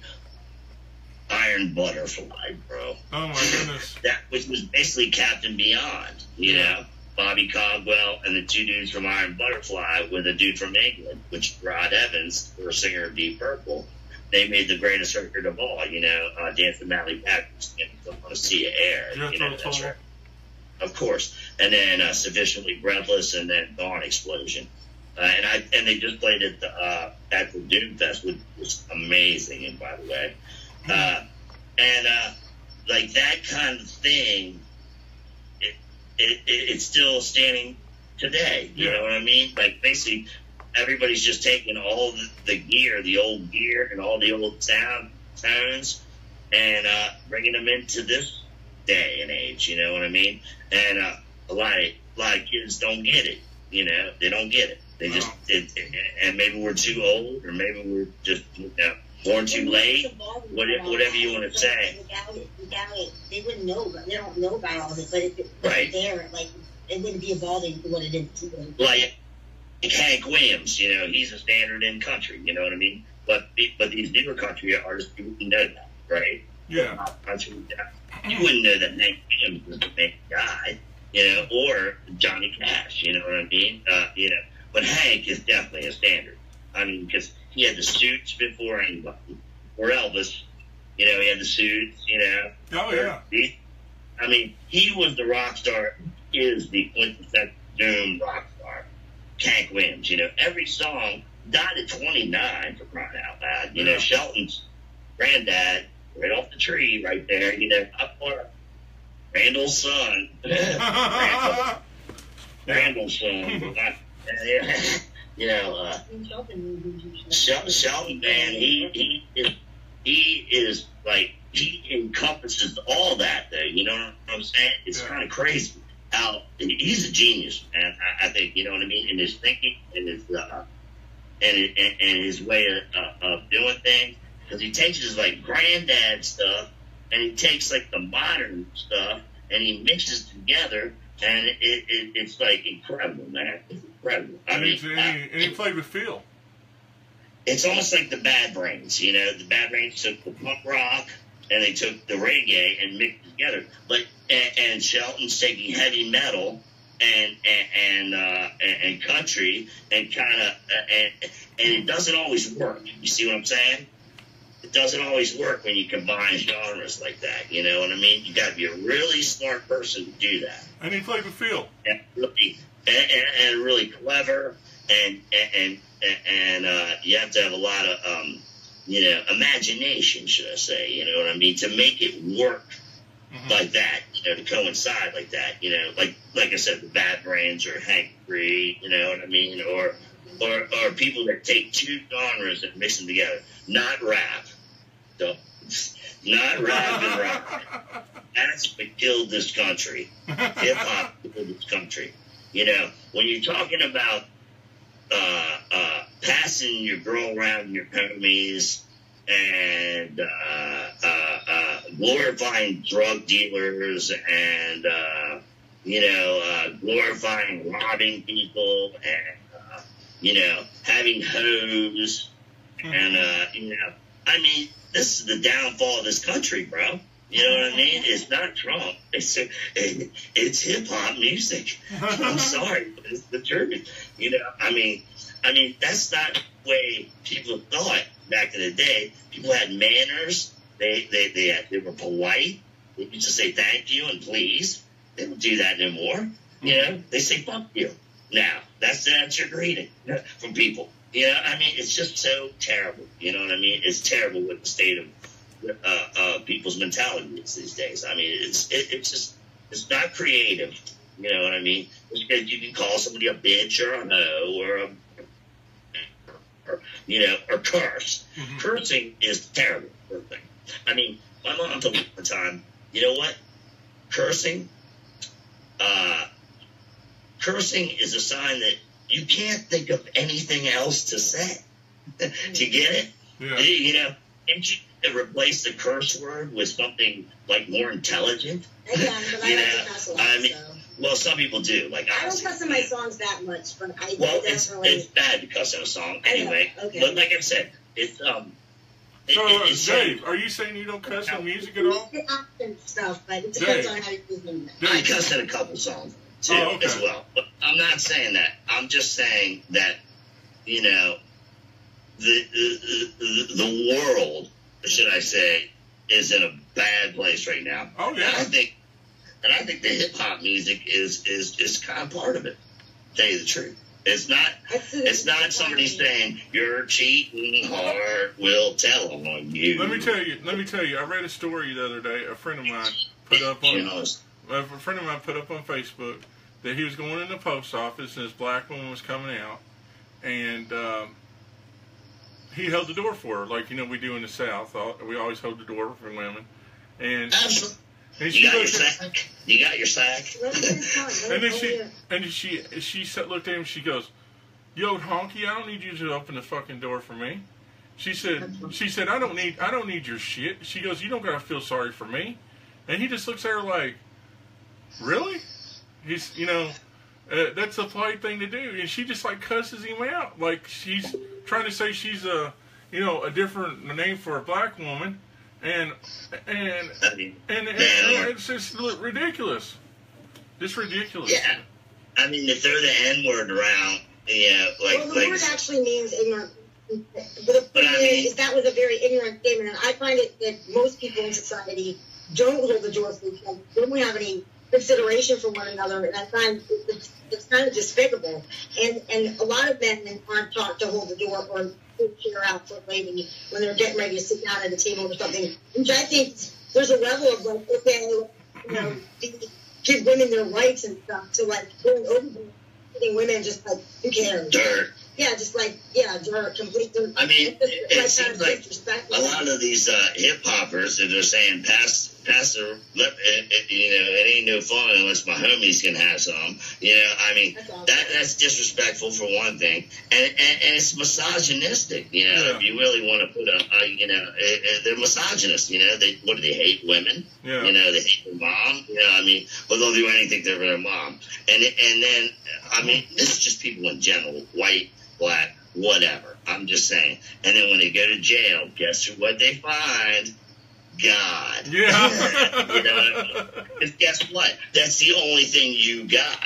Iron Butterfly, bro. Oh my goodness. Which was basically Captain Beyond, know, Bobby Caldwell and the two dudes from Iron Butterfly with a dude from England, which Rod Evans, the singer of Deep Purple. They made the greatest record of all, Dance with Natalie Patrick, Don't Want to See You Air, that's right. Of course. And then Sufficiently Breathless, and then Dawn Explosion. And they just played it at the Doom Fest, which was amazing, and by the way. Like that kind of thing, it's still standing today, you know what I mean? Like, basically, everybody's just taking all the gear, the old gear, and all the old tones, and bringing them into this day and age. You know what I mean? And a lot of kids don't get it. They don't get it. They just and maybe we're too old, or maybe we're just born too late. Whatever you want to say. Without it, they wouldn't know. They don't know about all of it. But if it wasn't there, it wouldn't be evolving to what it is today. Like Hank Williams, he's a standard in country, you know what I mean? But these newer country artists, you wouldn't know that, right? Yeah. You wouldn't know that Hank Williams was the main guy, or Johnny Cash, you know what I mean? But Hank is definitely a standard. I mean, because he had the suits before anybody. Or Elvis, he had the suits, Oh, yeah. I mean, he was the rock star, is the quintessential doom rock star. Hank Williams, you know, every song died at 29 for crying out loud. You know, Shelton's granddad, right off the tree right there, you know, up for Randall's son. Randall's son. You know, Shelton, man, he is like, he encompasses all that, though. You know what I'm saying? It's kind of crazy how he's a genius, man. I think, you know what I mean, in his thinking, in his and his way of doing things, because he takes his like granddad stuff and he takes like the modern stuff and he mixes together, and it's like incredible, man. It's incredible. I mean, and he played with Phil. It's almost like the Bad Brains, you know. The Bad Brains took the punk rock and they took the reggae and mixed it together. But and Shelton's taking heavy metal and country and kind of and it doesn't always work. You see what I'm saying? It doesn't always work when you combine genres like that. You know what I mean? You got to be a really smart person to do that. And he played with Phil. And really clever and you have to have a lot of you know, imagination, should I say? You know what I mean? To make it work like that, you know, to coincide like that, you know, like I said, the Bad Brains or Hank Free, you know what I mean, or people that take two genres and mix them together, not rap, so not rap and rock. That's what killed this country. Hip hop killed this country. You know, when you're talking about passing your girl around your homies and glorifying drug dealers and you know, glorifying robbing people and you know, having hoes and you know, I mean, this is the downfall of this country, bro. You know what I mean? It's not Trump. It's hip hop music. I'm sorry, but it's the truth. You know, I mean, that's not the way people thought back in the day. People had manners. They were polite. They used to say thank you and please. They don't do that anymore. You know, they say fuck you now. That's your greeting from people. You know, I mean, it's just so terrible. You know what I mean? It's terrible with the state of people's mentality these days. I mean, it's not creative. You know what I mean? Just because you can call somebody a bitch or a hoe or you know, or curse. Cursing is terrible. Thing. I mean, my mom told me one time, you know what? Cursing is a sign that you can't think of anything else to say. Do you get it? Yeah. You know, can't you replace the curse word with something like more intelligent? I can, but I like to cuss a lot. I mean, well, some people do. Like I don't cuss in my songs that much, but I definitely. It's bad to cuss in a song anyway. Okay. But like I said, it's So, Dave, are you saying you don't cuss in music at all? Stuff, but it depends on how you use them. I cuss in a couple songs too, as well. But I'm not saying that. I'm just saying that, you know, the world, should I say, is in a bad place right now. Oh yeah. And I think the hip hop music is kind of part of it. To tell you the truth. It's not somebody saying your cheating heart will tell on you. Let me tell you. I read a story the other day. A friend of mine put up on Facebook that he was going in the post office and this black woman was coming out, and he held the door for her, like, you know, we do in the South. We always hold the door for women, and. Absolutely. And you got your sack. You got your sack. And then she looked at him. She goes, "Yo, honky, I don't need you to open the fucking door for me." She said, I don't need your shit. She goes, "You don't gotta feel sorry for me." And he just looks at her like, "Really?" He's, you know, that's a polite thing to do. And she just like cusses him out, like she's trying to say she's a different name for a black woman. And it's just ridiculous. Just ridiculous. Yeah. I mean, to throw the N-word around, yeah. Well, the word actually means ignorant. But the point is, that was a very ignorant statement. And I find it that most people in society don't hold the door for each other, don't have any consideration for one another, and I find it's kind of despicable. And a lot of men aren't taught to hold the door or pull a chair out for a lady when they're getting ready to sit down at a table or something, which I think there's a level of like, okay, you know, give women their rights and stuff, to like going overboard, hitting women just like, who cares? Dirt. Yeah, just like, yeah, dirt, complete dirt. I mean, it seems like disrespect. a lot of these hip hoppers that are saying, pass the, it ain't no fun unless my homies can have some. You know, I mean, that's disrespectful for one thing, and it's misogynistic. You know, if you really want to put they're misogynists. You know, what do they hate women? Yeah. You know, they hate their mom. You know, I mean, but they'll do anything for their mom. And then, I mean, this is just people in general, white, black, whatever. I'm just saying. And then when they go to jail, guess what they find? God. Yeah. You know, guess what? That's the only thing you got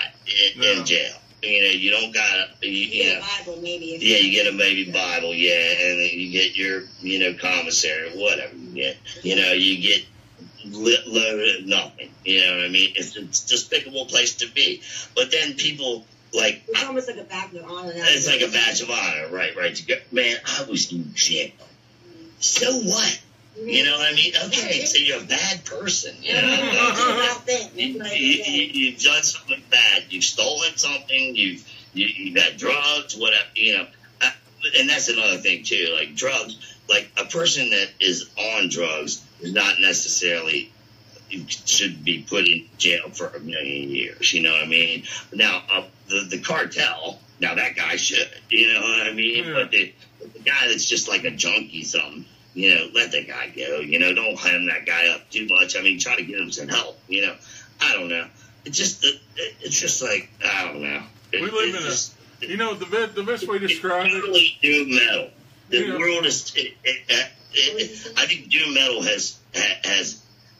in jail. You know, you don't got you get a Bible, maybe. You get a maybe Bible, and then you get your, commissary, whatever you get. You know, you get loaded nothing. You know what I mean? It's a despicable place to be. But then people, like, it's almost like a badge of honor. It's like a badge of honor, right. To go, man, I was in jail. So what? You know what I mean? Okay, so you're a bad person. You know? You've done something bad. You've stolen something. You've had drugs, whatever. You know, and that's another thing too. Like drugs, like a person that is on drugs is not necessarily should be put in jail for 1 million years. You know what I mean? Now, the cartel. Now that guy should. You know what I mean? Yeah. But the guy that's just like a junkie, something. You know, let that guy go. You know, don't hem that guy up too much. I mean, try to get him some help. You know, I don't know. It's just like, I don't know. We live in you know, the best way to describe it. Totally doom metal. The world is. I think doom metal has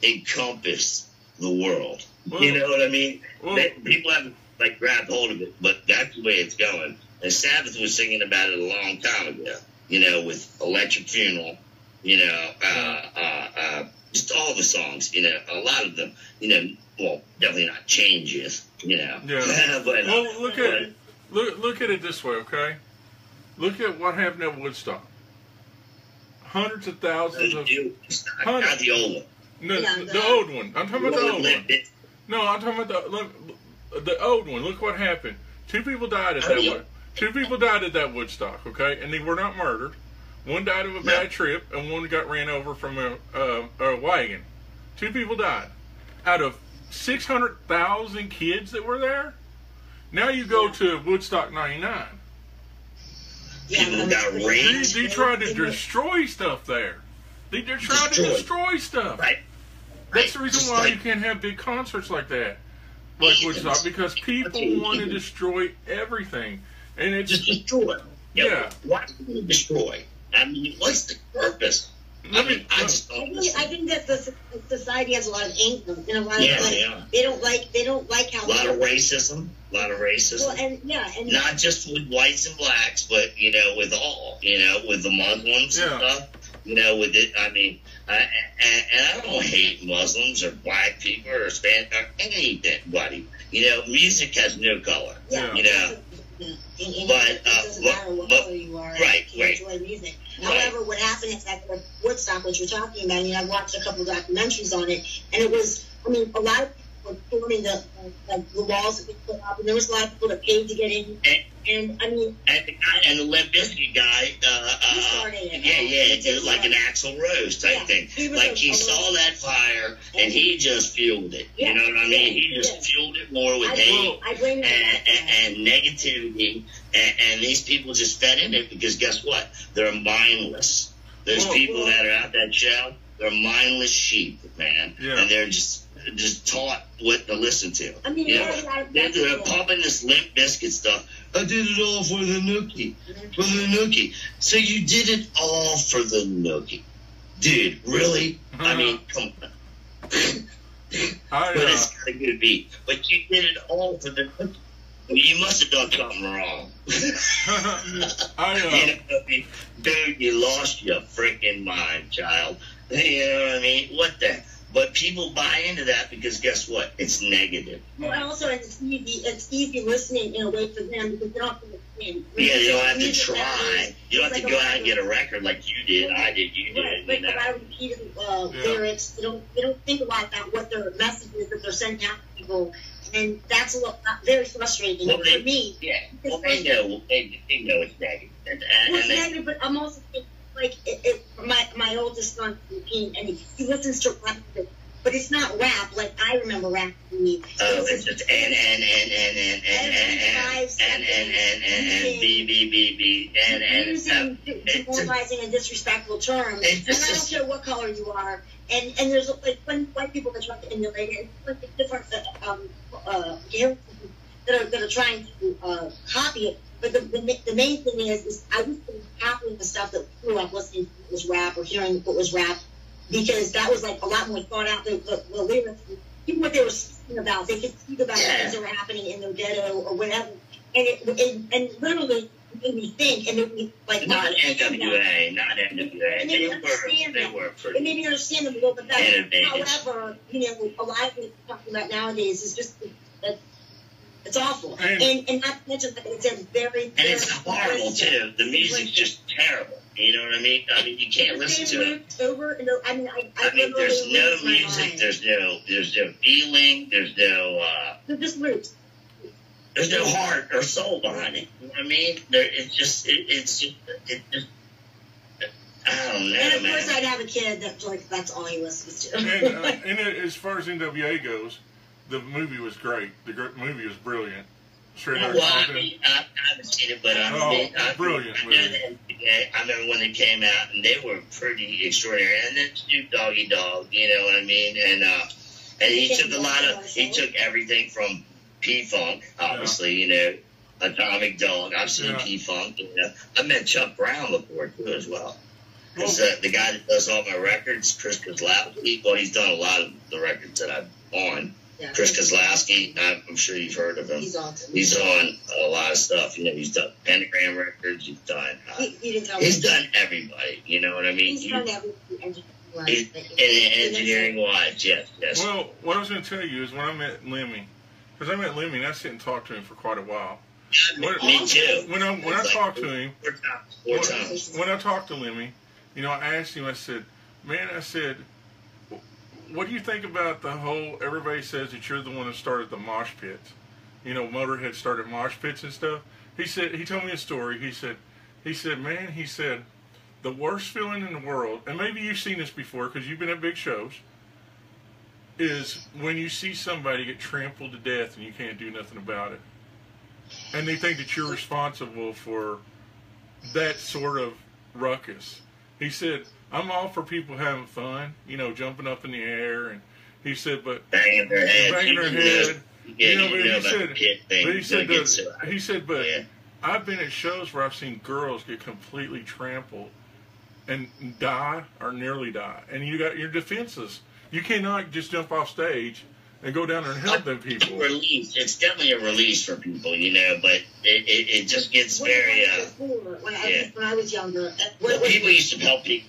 encompassed the world. Well, you know what I mean? Well, people haven't like grabbed hold of it, but that's the way it's going. And Sabbath was singing about it a long time ago. You know, with Electric Funeral. You know, just all the songs, you know, a lot of them, you know, well, definitely not changes, you know. Yeah. But, well, look at it this way, okay? Look at what happened at Woodstock. Hundreds of thousands of... Not the old one. No, the old one. I'm talking about the old one. No, I'm talking about the old one. Look what happened. Two people died at that Woodstock, okay? And they were not murdered. One died of a bad trip, and one got ran over from a wagon. Two people died. Out of 600,000 kids that were there, now you go to Woodstock 99. People got raised. They tried to destroy stuff there. They tried to destroy stuff. Right. That's the reason why you can't have big concerts like that. Like Woodstock, because people want to destroy everything. And it's just destroy. Yeah. Why do you destroy? I mean, what's the purpose? I think that the society has a lot of anger and a lot of they don't like how a lot of racism. Well, and not just with whites and blacks, but you know, with all, you know, with the Muslims and stuff. You know, with it, I mean, and I don't hate Muslims or black people or Spanish or anybody. You know, music has no color. Yeah. You know. It doesn't matter what color you are. You enjoy music. However, what happened is that Woodstock, which you're talking about, and I've watched a couple of documentaries on it, and it was, I mean, a lot of people were storming the walls that they put up, and there was a lot of people that paid to get in. And I mean, and the Limp Bizkit guy, he started it. Did like an Axl Rose type thing. He saw that fire and he just fueled it. You know what I mean? He just fueled it more with hate and negativity. And these people just fed in it because guess what? They're mindless. Those people that are out that show, they're mindless sheep, man. Yeah. And they're just taught what to listen to. I mean, they're pumping this Limp Bizkit stuff. I did it all for the nookie. For the nookie. So you did it all for the nookie. Dude, really? I mean, come on. But it's not a good beat. But you did it all for the nookie. You must have done something wrong. You know what I mean? Dude, you lost your freaking mind, child. You know what I mean? What the... But people buy into that because guess what? It's negative. Well, also it's easy listening in a way for them because they don't have to listen. Yeah, you don't have to try. You don't have to go out and get a record like you did. I did. You did. But about repeated lyrics, they don't think a lot about what their message is that they're sending out to people, and that's very frustrating for me. Yeah. Well, they know it's negative. It's negative, but I'm also thinking, like my oldest son, and he listens to rap, but it's not rap like I remember rap to me. It's just and using demoralizing and disrespectful terms. And I don't care what color you are. And there's like when white people that try to emulate it, like different that are trying to copy it. But the main thing is I was happy with the stuff that we grew up listening to was rap or hearing what was rap, because that was like a lot more thought out. The lyrics, even what they were speaking about, they could speak about things that were happening in their ghetto or whatever, and literally made me think, and it made like not NWA. They were pretty. It made me understand them a little bit better. However, a lot of things talking about nowadays is just. It's awful, and not to mention that it's a very and it's horrible too. The music's just terrible. You know what I mean? I mean, you can't listen to it. I mean, there's no music. There's no feeling. There's no. They're just loops. There's no heart or soul behind it. You know what I mean? It's just. I don't know, and of course, I'd have a kid that's all he listens to. And as far as NWA goes. The movie was great. The movie was brilliant. I haven't seen it, but brilliant movie. I remember when it came out, and they were pretty extraordinary. And then Snoop Doggy Dogg, you know what I mean? And he took everything from P-Funk, obviously, Atomic Dog. I've seen P-Funk. I met Chuck Brown before too, as well. Because the guy that does all my records, Chris Kozlowski. Well, he's done a lot of the records that I've on. Yeah. Chris Kozlowski, I'm sure you've heard of him. He's on a lot of stuff. He's done Pentagram Records. He's done. He's done everybody. You know what I mean? He's done everything. Engineering wise, yes. Well, what I was going to tell you is when I met Lemmy, because I met Lemmy and I sit and talked to him for quite a while. Me too. When I talked to him, four times. When I talked to Lemmy, I asked him. I said, what do you think about the whole, everybody says that you're the one that started the mosh pits. Motorhead started mosh pits and stuff. He told me a story. He said, the worst feeling in the world, and maybe you've seen this before because you've been at big shows, is when you see somebody get trampled to death and you can't do nothing about it. And they think that you're responsible for that sort of ruckus. He said, I'm all for people having fun, jumping up in the air, and he said, but banging their head. He said, but I've been at shows where I've seen girls get completely trampled and die or nearly die, and you got your defenses. You cannot just jump off stage and go down there and help them people. It's definitely a release for people, but it just gets very. When I was younger, people used to help pick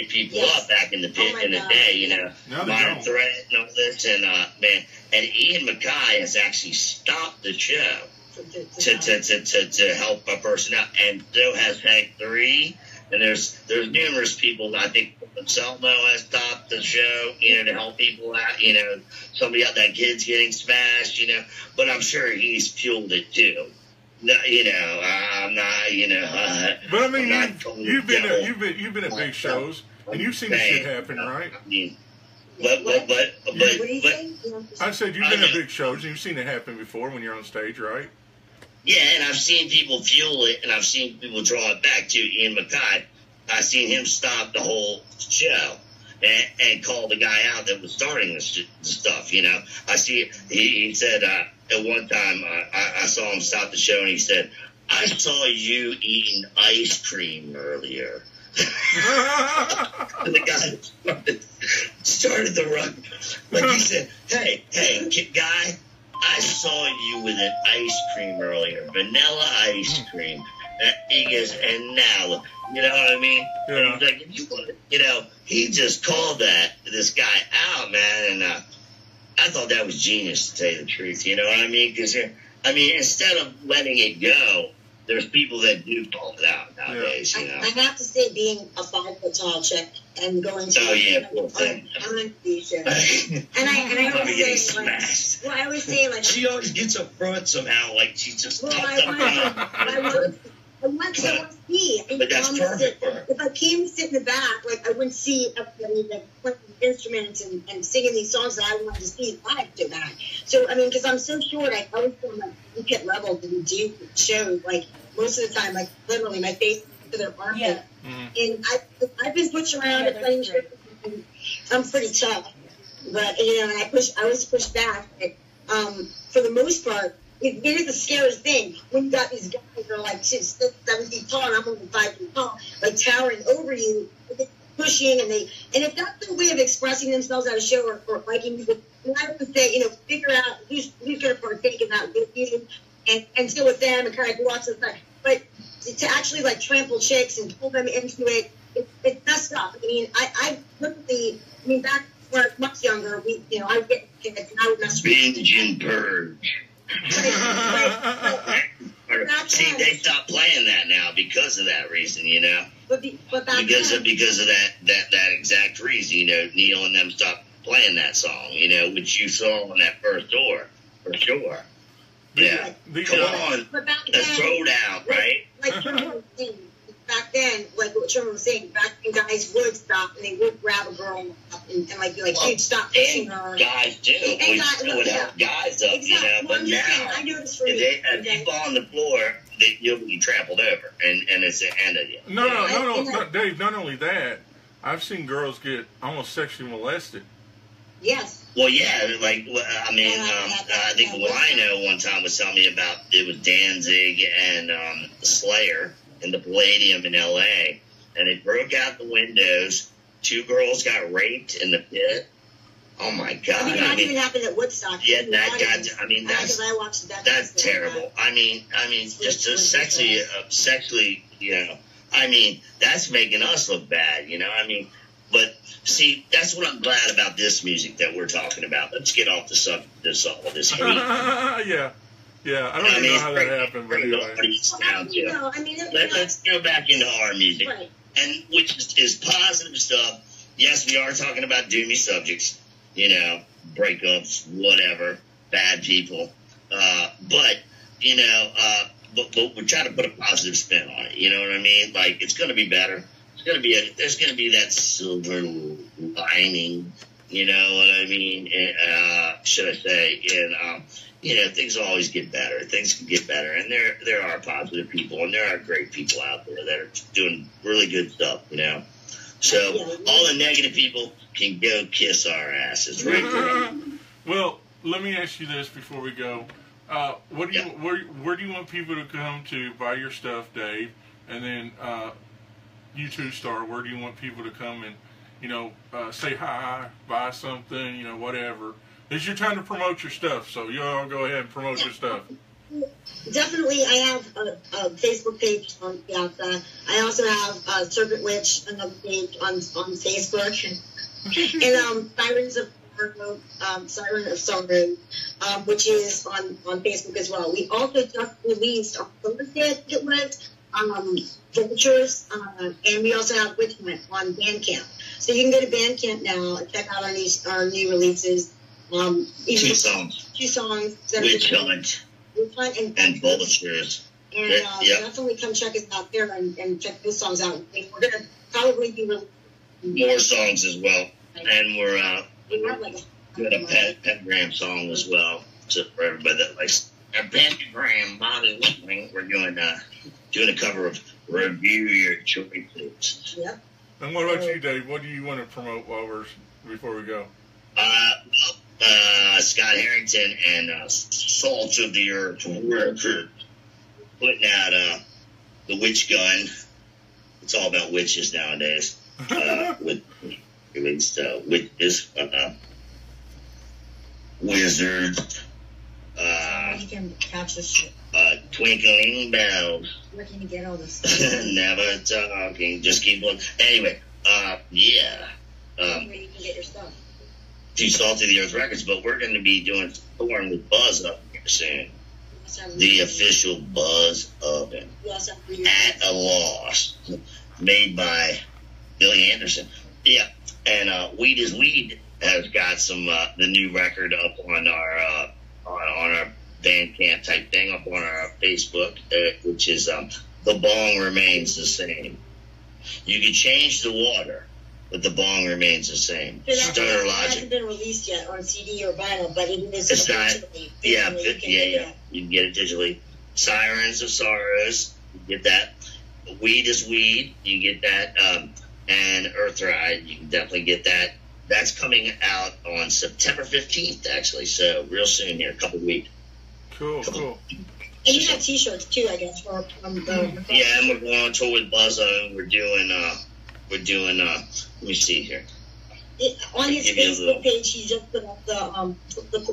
people up back in the day, Modern Threat and all this, and and Ian MacKaye has actually stopped the show to help a person out, and so has Hank 3. And there's numerous people. I think Selmo has stopped the show, to help people out. Somebody out, that kid's getting smashed, But I'm sure he's fueled it too. No, I'm not, But I mean, you've been at big shows and you've seen this shit happen, right? I mean, but I said you've been at big shows and you've seen it happen before when you're on stage, right? Yeah, and I've seen people fuel it, and I've seen people draw it back to Ian MacKaye. I've seen him stop the whole show and call the guy out that was starting the stuff, I see he said at one time I saw him stop the show, and he said, I saw you eating ice cream earlier. And the guy started the run. Like he said, hey, guy, I saw you with an ice cream earlier, vanilla ice cream. He goes, and now, you know what I mean? Yeah. And he's like, if you want, you know, he just called this guy out, man, and I thought that was genius, to tell you the truth. You know what I mean? Because instead of letting it go, there's people that do call it out nowadays. You know. I have to say, being a 5 foot tall chick and going to poor thing. these shows, and I always say, like, I always say, like, she always gets up front somehow, like she's just. Well, I want to see. But that's perfect for her. If I came to sit in the back, like, I wouldn't see everybody like playing instruments and singing these songs that I wanted to see live to that. So, I mean, because I'm so short, I always feel like we get level to do shows, like, most of the time, like, literally, my face to their armpit. Yeah. And I've been pushed around at playing shows. I'm pretty tough. But, you know, and I was pushed back. But, for the most part, it is the scariest thing when you got these guys that are like 6, 7 feet tall, and I'm only 5 feet tall, like towering over you, pushing, and if that's their way of expressing themselves at a show or liking music, then I would say, you know, figure out who's going to partake in that with you, and still with them, and kind of go out to the side. But to actually like trample chicks and pull them into it, it's messed up. I mean, I literally, back when I was much younger, I would get kids and I would mess with binge and purge. See, they stopped playing that now because of that reason, you know. But back because then, of that exact reason, you know, Neil and them stopped playing that song, you know, which you saw on that first tour, for sure. Yeah, come on, let's throw down, right? Like Sherman was saying, back then, like what Sherman was saying, back then guys would stop and they would grab a girl and like be like, dude, stop pushing her. Guys do. We would help guys up, you know. But now, if you fall on the floor, you'll be trampled over, and it's the end of you. No, Dave. Not only that, I've seen girls get almost sexually molested. Yes. Well, yeah, like, I think Lino one time was telling me about, it was Danzig and Slayer in the Palladium in L.A., and they broke out the windows. 2 girls got raped in the pit. Oh, my God. That even happened at Woodstock. Yeah, that's terrible. I mean, just sexually, you know, that's making us look bad, you know, but see, that's what I'm glad about this music that we're talking about. Let's get off this hate. Yeah. I don't even know how that happened, but anyway. Let's go back into our music, right. And which is positive stuff. Yes, we are talking about doomy subjects, you know, breakups, whatever, bad people, but you know, but we try to put a positive spin on it. You know what I mean? Like, it's going to be better. There's going to be that silver lining, you know what I mean? Should I say? And, you know, things will always get better. Things can get better. And there are positive people, and there are great people out there that are doing really good stuff, you know? So all the negative people can go kiss our asses, right? Well, let me ask you this before we go. Where do you want people to come to buy your stuff, Dave? And then, you too, Starr, where do you want people to come and, you know, say hi, buy something, you know, whatever? It's your time to promote your stuff, so you all go ahead and promote your stuff. Definitely, I have a Facebook page on Piazza. I also have Serpent Witch, another page on Facebook. And Siren of Sorrow, which is on Facebook as well. We also just released our Thursday, it went, Vultures, and we also have Witch Hunt on Bandcamp. So you can go to Bandcamp now and check out our new releases. 2 songs. 2 songs. Witch Hunt and Vultures. And definitely come check us out there and check those songs out. We're going to probably be releasing more songs as well. And we're doing a pentagram song as well. So for everybody that likes a pentagram body listening, we're doing a cover of Review Your Choices. Yep. And what about you, Dave? What do you want to promote before we go? Scott Harrington and Salt of the Earth Records putting out the Witch Gun. It's all about witches nowadays. With released witches, wizards, twinkling bells. Where can you get all this stuff? Never talking. Just keep on. Anyway, yeah. Where you can get your stuff? To Salt of the Earth Records, but we're going to be doing touring with Buzz up here soon. The official Buzz Oven. At a Loss. Made by Billy Anderson. Yeah. And Weed is Weed has got some the new record up on our Bandcamp type thing, up on our Facebook, which is The Bong Remains the Same. You can change the water, but the bong remains the same. Stoner Logic. It Logic. hasn't been released yet on CD or vinyl, but it is It's not. digitally. Yeah, Digitally, you can get it digitally. Sirens of Sorrows, you get that. Weed is Weed, you can get that. And Earthride, you can definitely get that. That's coming out on September 15th, actually. So real soon here, a couple weeks. Cool. And you have T-shirts too, I guess, from the. Yeah, and we're going on tour with Blastzone. We're doing. Let me see here. On his Facebook page, he just put up the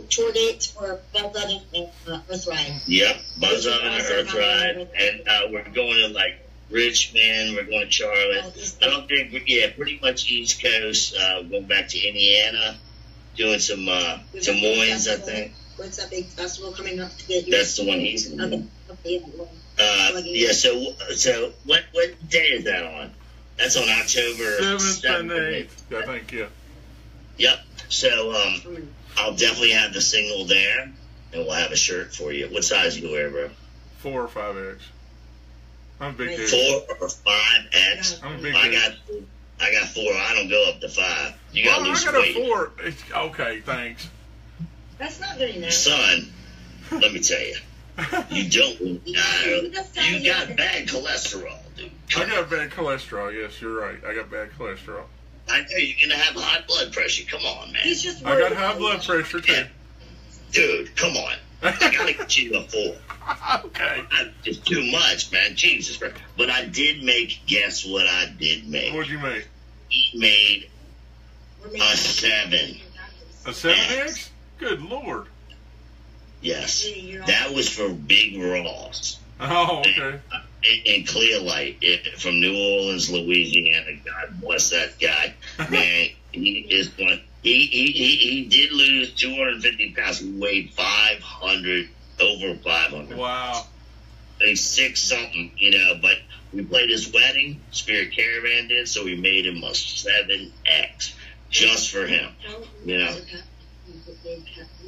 tour dates for Blastzone and Earthride. Yep, Blastzone and Earthride, and we're going to like Richmond. We're going to Charlotte. I don't think. Pretty much East Coast. Going back to Indiana, doing some Des Moines, I think. What's that big festival coming up to get you? That's the one he's going to do. Okay. So what day is that on? That's on October 7th and 8th, I think, yeah. Yep. So I'll definitely have the single there, and we'll have a shirt for you. What size you wear, bro? 4 or 5X. I'm a big dude. 4 or 5X? I'm a big I dude. got 4. I don't go up to 5. You got to lose I got weight. a 4. Okay, thanks. That's not very nice. Son, let me tell you. You don't. You got bad cholesterol, dude. I got bad cholesterol. Yes, you're right. I got bad cholesterol. I know you're gonna have high blood pressure. Come on, man. He's just I got high blood pressure too. Yeah. Dude, come on. I gotta get you a 4. Okay. It's too much, man. Jesus Christ. But I did make. Guess what I did make? What'd you make? He made a 7. A 7X? Good Lord. Yes, that was for Big Ross. Oh, okay. And Clear Light from New Orleans, Louisiana. God bless that guy, man. He is one. He did lose 250 pounds. He weighed 500, over 500. Wow. He's 6 something, But we played his wedding. Spirit Caravan did, so we made him a 7X just for him.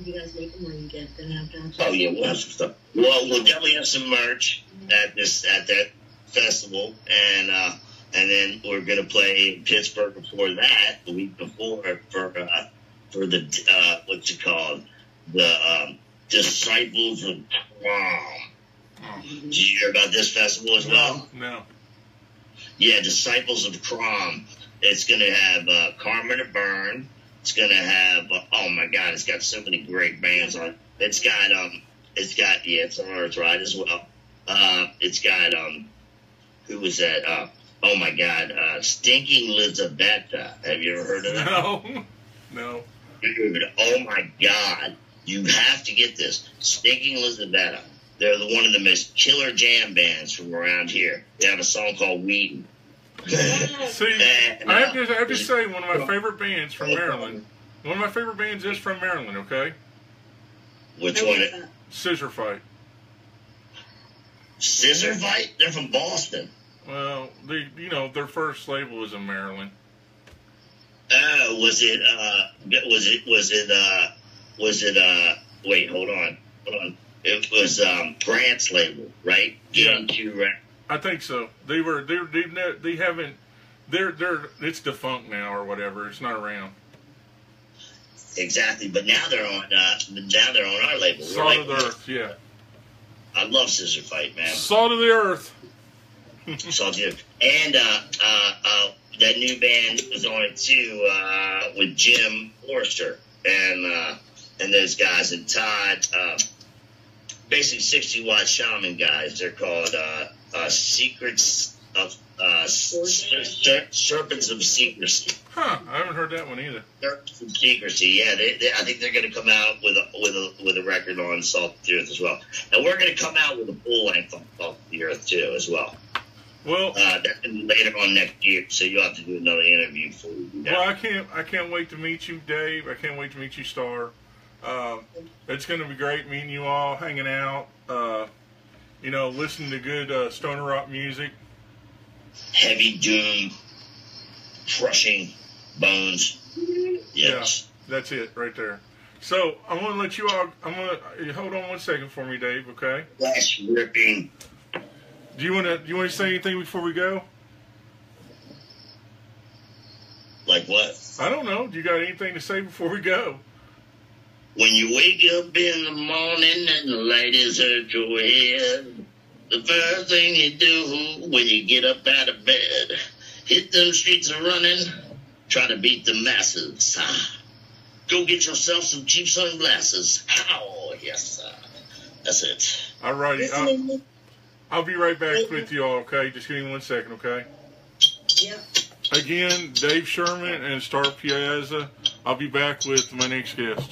You guys make them, or you get gonna have to? Oh yeah, we'll have some stuff. Well, we'll definitely have some merch at that festival, and then we're gonna play in Pittsburgh before that, the week before for the what's it called, the Disciples of Prom. Did you hear about this festival as well? No. Yeah, Disciples of Prom. It's gonna have Karma to Burn. It's gonna have oh my God! It's got so many great bands on it. It's got it's on Earthride as well. It's got who was that? Oh my God! Stinking Lizabetta. Have you ever heard of that? No. Dude, oh my God! You have to get this. Stinking Lizabetta. They're one of the most killer jam bands from around here. They have a song called Wheaton. See, I have to say, one of my favorite bands from Maryland. One of my favorite bands is from Maryland. Okay. Which one? Scissor Fight. Scissor Fight? They're from Boston. Well, their first label was in Maryland. Was it? Wait, hold on. It was Grant's label, right? Yeah. GQ. I think so. They haven't. It's defunct now or whatever. It's not around. Exactly, but now they're on our label. Salt of the Earth, yeah. I love Scissor Fight, man. Salt of the Earth. Salt of the Earth, and that new band was on it too with Jim Forrester and those guys and Todd. Basically 60 Watt Shaman guys. They're called Secrets Serpents of Secrecy. Huh? I haven't heard that one either. Serpents of Secrecy. Yeah, I think they're going to come out with a record on Salt of the Earth as well. And we're going to come out with a full length on Salt of the Earth too as well. Well, that's going to be later on next year, so you'll have to do another interview for you. Well, I can't wait to meet you, Dave. I can't wait to meet you, Starr. It's going to be great meeting you all, hanging out, listening to good stoner rock music. Heavy doom, crushing bones. Yes. Yeah, that's it right there. So I'm going to let you all. Hold on one second for me, Dave. Okay. Flesh ripping. Do you want to say anything before we go? Like what? I don't know. Do you got anything to say before we go? When you wake up in the morning and the light is at your head, the first thing you do when you get up out of bed, hit them streets a running, try to beat the masses. Go get yourself some cheap sunglasses. Oh, yes, that's it. All righty. I'll be right back with you all, okay? Just give me 1 second, okay? Yeah. Again, Dave Sherman and Starr Piazza. I'll be back with my next guest.